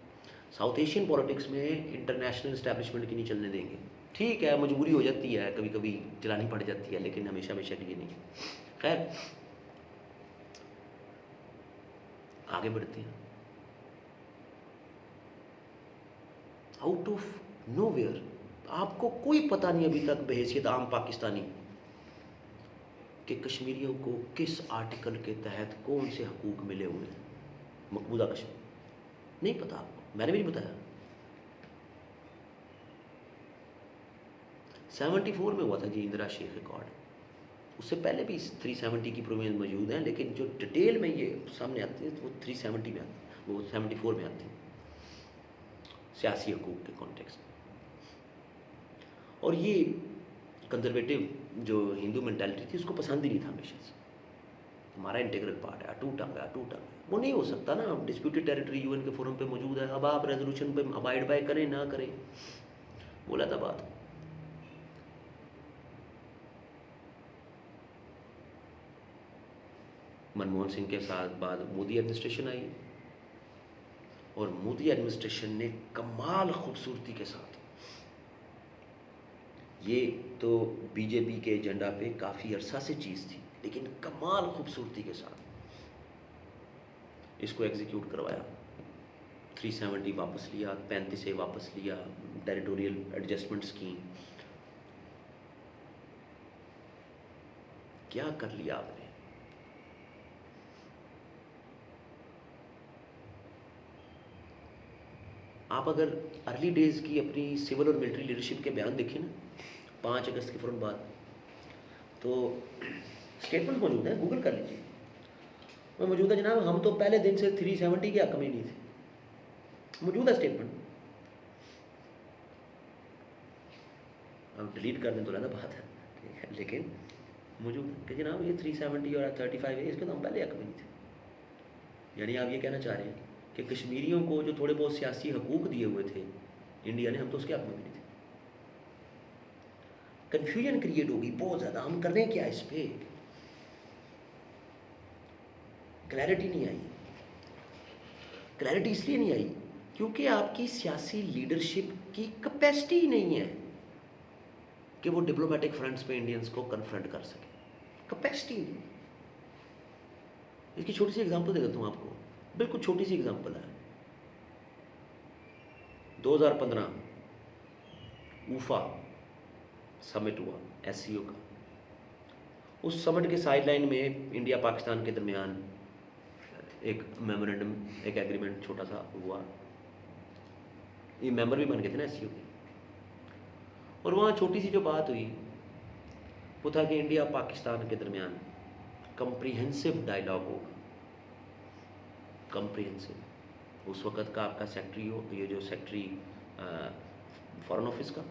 Speaker 1: ساؤتھ ایشین پالیٹکس میں انٹرنیشنل اسٹیبلشمنٹ کی نہیں چلنے دیں گے. ٹھیک ہے, مجبوری ہو جاتی ہے, کبھی کبھی چلانی پڑ جاتی ہے, لیکن ہمیشہ ہمیشہ کے لیے نہیں. خیر, آگے بڑھتے ہیں. آؤٹ آف نو ویئر, آپ کو کوئی پتہ نہیں ابھی تک بحیثیت عام پاکستانی کہ کشمیریوں کو کس آرٹیکل کے تحت کون سے حقوق ملے ہوئے ہیں مقبوضہ کشمیر. نہیں پتہ آپ کو, میں نے بھی نہیں بتایا. 74 میں ہوا تھا جی اندرا شیخ ریکارڈ, اس سے پہلے بھی 370 کی پرووینس موجود ہیں, لیکن جو ڈیٹیل میں یہ سامنے آتی ہے وہ 370 میں آتی ہے, وہ 74 میں آتی ہے, سیاسی حقوق کے کانٹیکسٹ میں. اور یہ کنزرویٹو جو ہندو مینٹالٹی تھی اس کو پسند ہی نہیں تھا ہمیشہ سے. ہمارا انٹیگرل پارٹ ہے, اٹوٹ انگ ہے, اٹوٹ انگ ہے. وہ نہیں ہو سکتا نا, ڈسپیوٹیڈ ٹیریٹری یو این کے فورم پہ موجود ہے, اب آپ ریزولوشن پہ ابائڈ بائی کریں نہ کریں, بولا تھا بات. منموہن سنگھ کے ساتھ بعد مودی ایڈمنسٹریشن آئی, اور مودی ایڈمنسٹریشن نے کمال خوبصورتی کے ساتھ, یہ تو بی جے پی کے ایجنڈا پہ کافی عرصہ سے چیز تھی, لیکن کمال خوبصورتی کے ساتھ اس کو ایگزیکیوٹ کروایا. 370 واپس لیا, 35 واپس لیا, ٹیریٹوریل ایڈجسٹمنٹ اسکیم. کیا کر لیا آپ نے. آپ اگر ارلی ڈیز کی اپنی سول اور ملٹری لیڈرشپ کے بیان دیکھیں نا, 5 اگست کے فوراً بعد, تو اسٹیٹمنٹ موجود ہیں, گوگل کر لیجیے, وہ موجود ہے جناب, ہم تو پہلے دن سے 370 کے حق میں نہیں تھے. موجود ہے اسٹیٹمنٹ, اب ڈیلیٹ کر دیں تو زیادہ بات ہے, لیکن موجود ہے کہ جناب یہ 370 اور 35 ہے, اس کے تو ہم پہلے حق میں نہیں تھے. یعنی آپ یہ کہنا چاہ رہے ہیں کہ کشمیریوں کو جو تھوڑے بہت سیاسی حقوق دیے ہوئے تھے انڈیا نے, ہم تو اس کے حق میں بھی نہیں تھے. کنفیوژن کریٹ ہوگی بہت زیادہ. ہم کر رہے ہیں کیا اس پہ, کلیئرٹی نہیں آئی. کلیئرٹی اس لیے نہیں آئی کیونکہ آپ کی سیاسی لیڈرشپ کی کیپیسٹی ہی نہیں ہے کہ وہ ڈپلومیٹک فرنٹس پہ انڈینس کو کنفرنٹ کر سکے. کیپیسٹی نہیں. اس کی چھوٹی سی ایگزامپل دے دیتا ہوں آپ کو, بالکل چھوٹی سی ایگزامپل ہے. 2015 اوفا سمٹ ہوا ایس سی او کا. اس سمٹ کے سائڈ لائن میں انڈیا پاکستان کے درمیان ایک میمورینڈم, ایک ایگریمنٹ چھوٹا سا ہوا. یہ ممبر بھی بن گئے تھے نا ایس سی او کے. اور وہاں چھوٹی سی جو بات ہوئی وہ تھا کہ انڈیا پاکستان کے درمیان کمپریہنسو ڈائلاگ ہوگا. کمپریہنسو. اس وقت کا آپ کا سیکٹری ہو, یہ جو سیکٹری فارن آفس کا,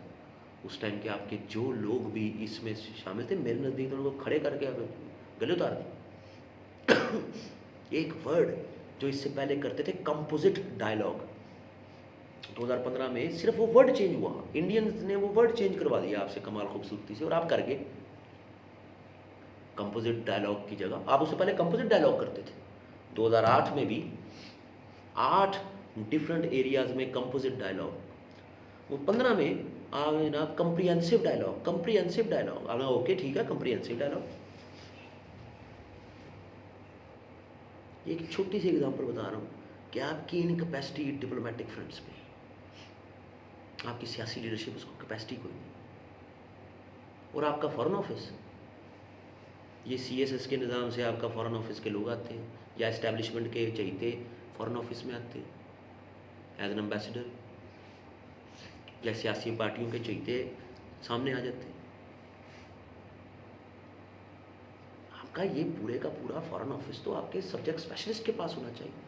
Speaker 1: اس ٹائم کے آپ کے جو لوگ بھی اس میں شامل تھے, میرے نزدیک تو ان کو کھڑے کر کے گلے اتار دی. ایک ورڈ جو اس سے پہلے کرتے تھے کمپوزٹ ڈائلاگ, 2015 میں صرف وہ ورڈ چینج ہوا, انڈینز نے وہ ورڈ چینج کروا دیا آپ سے کمال خوبصورتی سے, اور آپ کر گئے کمپوزٹ ڈائلاگ کی جگہ. آپ اس سے پہلے کمپوزٹ ڈائلاگ کرتے تھے. 2008 میں بھی 8 ڈفرینٹ ایریاز میں کمپوزٹ ڈائلاگ. وہ 15 میں آپ جناب کمپریہنسو ڈائلاگ, کمپریہنسو ڈائلاگ. آپ اوکے ٹھیک ہے کمپریہنسو ڈائلاگ. یہ ایک چھوٹی سی ایگزامپل بتا رہا ہوں کہ آپ کی انکیپیسٹی ڈپلومیٹک فرنٹس پہ, آپ کی سیاسی لیڈرشپ اس کو کیپیسٹی کوئی نہیں. اور آپ کا فارن آفس, یہ سی ایس ایس کے نظام سے آپ کا فارن آفس کے لوگ آتے ہیں, یا اسٹیبلشمنٹ کے چہیتے فارن آفس میں آتے ہیں. ایز این امبیسڈر یا سیاسی پارٹیوں کے چہیتے سامنے آ جاتے. آپ کا یہ پورے کا پورا فارن آفس تو آپ کے سبجیکٹ اسپیشلسٹ کے پاس ہونا چاہیے.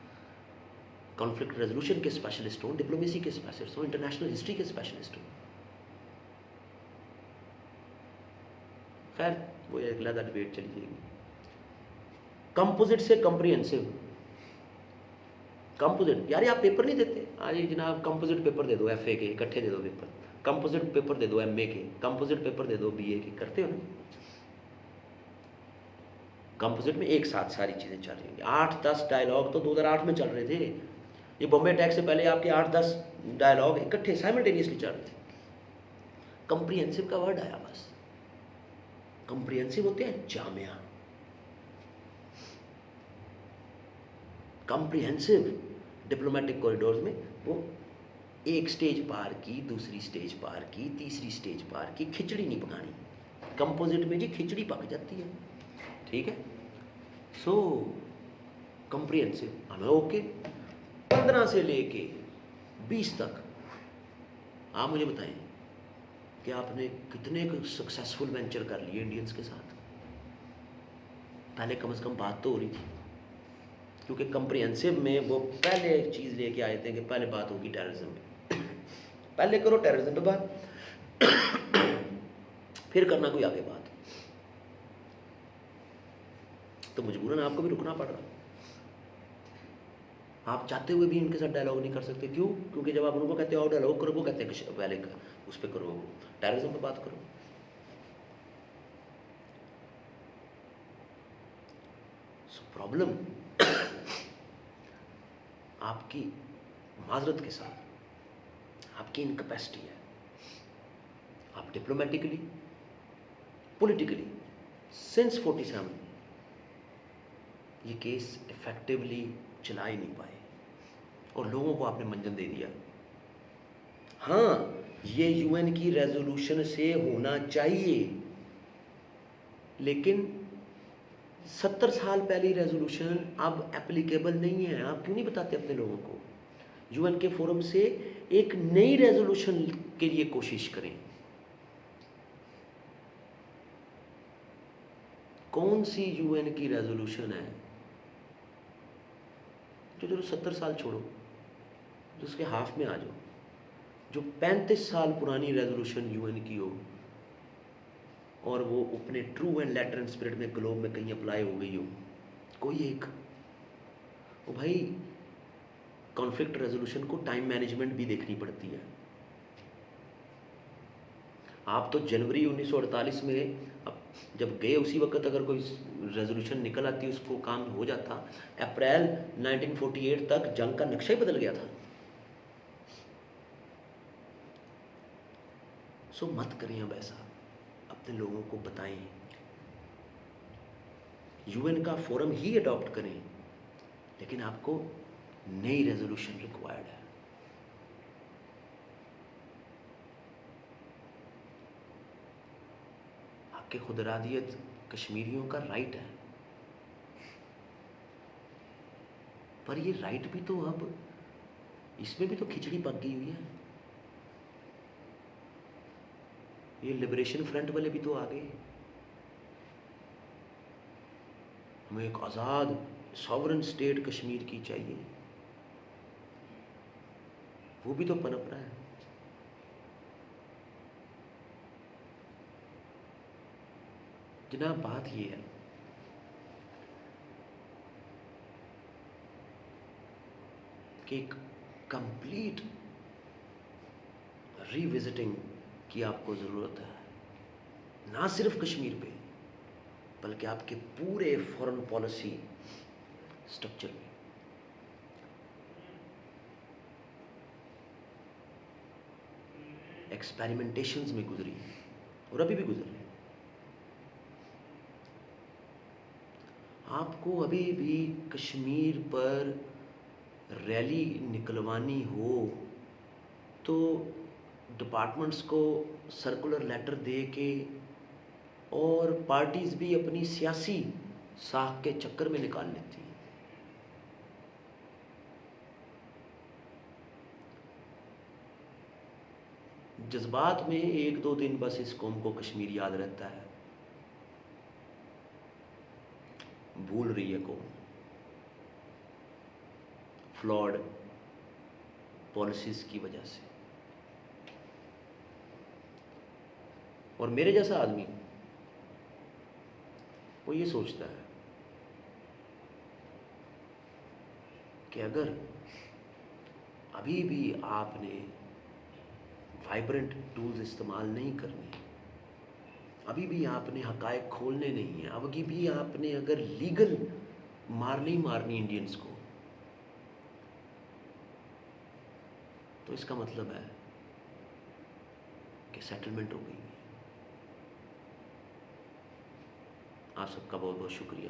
Speaker 1: کانفلکٹ ریزولوشن کے اسپیشلسٹ ہوں, ڈپلومیسی کے اسپیشلسٹ ہوں, انٹرنیشنل ہسٹری کے اسپیشلسٹ ہوں. خیر وہ ایک علیحدہ ڈبیٹ چلی جائے گی. کمپوزٹ سے کمپریہنسو. کمپوزٹ یار آپ پیپر نہیں دیتے, آج جناب کمپوزٹ پیپر دے دو ایف اے کے, اکٹھے دے دو پیپر. کمپوزٹ پیپر دے دو ایم اے کے, کمپوزٹ پیپر دے دو بی اے کے, کرتے ہو نا. کمپوزٹ میں ایک ساتھ ساری چیزیں چل رہی ہیں. 8-10 ڈائلاگ تو 2008 میں چل رہے تھے. یہ بامبے اٹیک سے پہلے آپ کے 8-10 ڈائلاگ اکٹھے سائملٹینیسلی چل رہے تھے. کمپریہنسو کا ورڈ آیا بس. کمپریہنسو ہوتے ہیں جامعہ. کمپریہنسو ڈپلومیٹک کوریڈورز میں وہ ایک سٹیج پار کی, دوسری سٹیج پار کی, تیسری سٹیج پار کی, کھچڑی نہیں پکانی. کمپوزٹ میں جی کھچڑی پک جاتی ہے. ٹھیک ہے. سو کمپریہنسو ہمیں اوکے. 15 سے لے کے 20 تک آپ مجھے بتائیں کہ آپ نے کتنے سکسیسفل وینچر کر لیے انڈینس کے ساتھ. پہلے کم از کم بات تو ہو رہی تھی, کیونکہ کمپریہنسو میں وہ پہلے ایک چیز لے کے آئے تھے کہ پہلے بات ہوگی ٹیررزم پہ. پہلے کرو ٹیررزم پہ بات, پھر کرنا کوئی آگے بات. تو مجبوراً آپ کو بھی رکنا پڑ رہا. آپ چاہتے ہوئے بھی ان کے ساتھ ڈائلاگ نہیں کر سکتے. کیوں؟ کیونکہ جب آپ ان کو کہتے ہو ڈائلاگ کرو, وہ کہتے ہیں کہ پہلے اس پہ کرو, ٹیررزم پہ بات کرو. سو پرابلم آپ کی معذرت کے ساتھ آپ کی انکیپیسٹی ہے. آپ ڈپلومیٹکلی, پولیٹیکلی سنس 47 یہ کیس افیکٹولی چلا ہی نہیں پائے اور لوگوں کو آپ نے منجن دے دیا. ہاں یہ یو این کی ریزولوشن سے ہونا چاہیے, لیکن 70 سال پہلی ریزولوشن اب اپلیکیبل نہیں ہے. آپ کیوں نہیں بتاتے اپنے لوگوں کو؟ یو این کے فورم سے ایک نئی ریزولوشن کے لیے کوشش کریں. کون سی یو این کی ریزولوشن ہے جو 70 سال چھوڑو, جو اس کے ہاف میں آ جاؤ, جو 35 سال پرانی ریزولوشن یو این کی ہو اور وہ اپنے true and later and spirit میں گلوب میں کہیں اپلائی ہو گئی ہو, کوئی ایک. وہ بھائی کانفلکٹ ریزولوشن کو ٹائم مینجمنٹ بھی دیکھنی پڑتی ہے. آپ تو جنوری 1948 میں جب گئے اسی وقت اگر کوئی ریزولوشن نکل آتی اس کو کام ہو جاتا. اپریل 1948 تک جنگ کا نقشہ ہی بدل گیا تھا. سو مت کریں اب ایسا, اپنے لوگوں کو بتائیں. یو این کا فورم ہی اڈاپٹ کریں, لیکن آپ کو نئی ریزولوشن ریکوائرڈ ہے. آپ کے خود ارادیت کشمیریوں کا رائٹ ہے, پر یہ رائٹ بھی تو اب اس میں بھی تو کھچڑی پک گئی ہوئی ہے. یہ لبریشن فرنٹ والے بھی تو آ گئے. ہمیں ایک آزاد ساورن اسٹیٹ کشمیر کی چاہیے, وہ بھی تو پنپ رہا ہے. جناب بات یہ ہے کہ ایک کمپلیٹ ری وزٹنگ کی آپ کو ضرورت ہے, نہ صرف کشمیر پہ بلکہ آپ کے پورے فورن پالیسی سٹرکچر میں. ایکسپیریمنٹیشنز میں گزری اور ابھی بھی گزر رہی. آپ کو ابھی بھی کشمیر پر ریلی نکلوانی ہو تو ڈپارٹمنٹس کو سرکولر لیٹر دے کے, اور پارٹیز بھی اپنی سیاسی ساکھ کے چکر میں نکال لیتی ہیں. جذبات میں 1-2 دن بس اس قوم کو کشمیر یاد رہتا ہے، بھول رہی ہے قوم، فلاڈ پالیسیز کی وجہ سے۔ اور میرے جیسا آدمی وہ یہ سوچتا ہے کہ اگر ابھی بھی آپ نے وائبرنٹ ٹولز استعمال نہیں کرنے، ابھی بھی آپ نے حقائق کھولنے نہیں ہیں، ابھی بھی آپ نے اگر لیگل مارنی انڈینز کو، تو اس کا مطلب ہے کہ سیٹلمنٹ ہو گئی ہے۔ آپ سب کا بہت بہت شکریہ،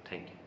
Speaker 1: تھینک یو۔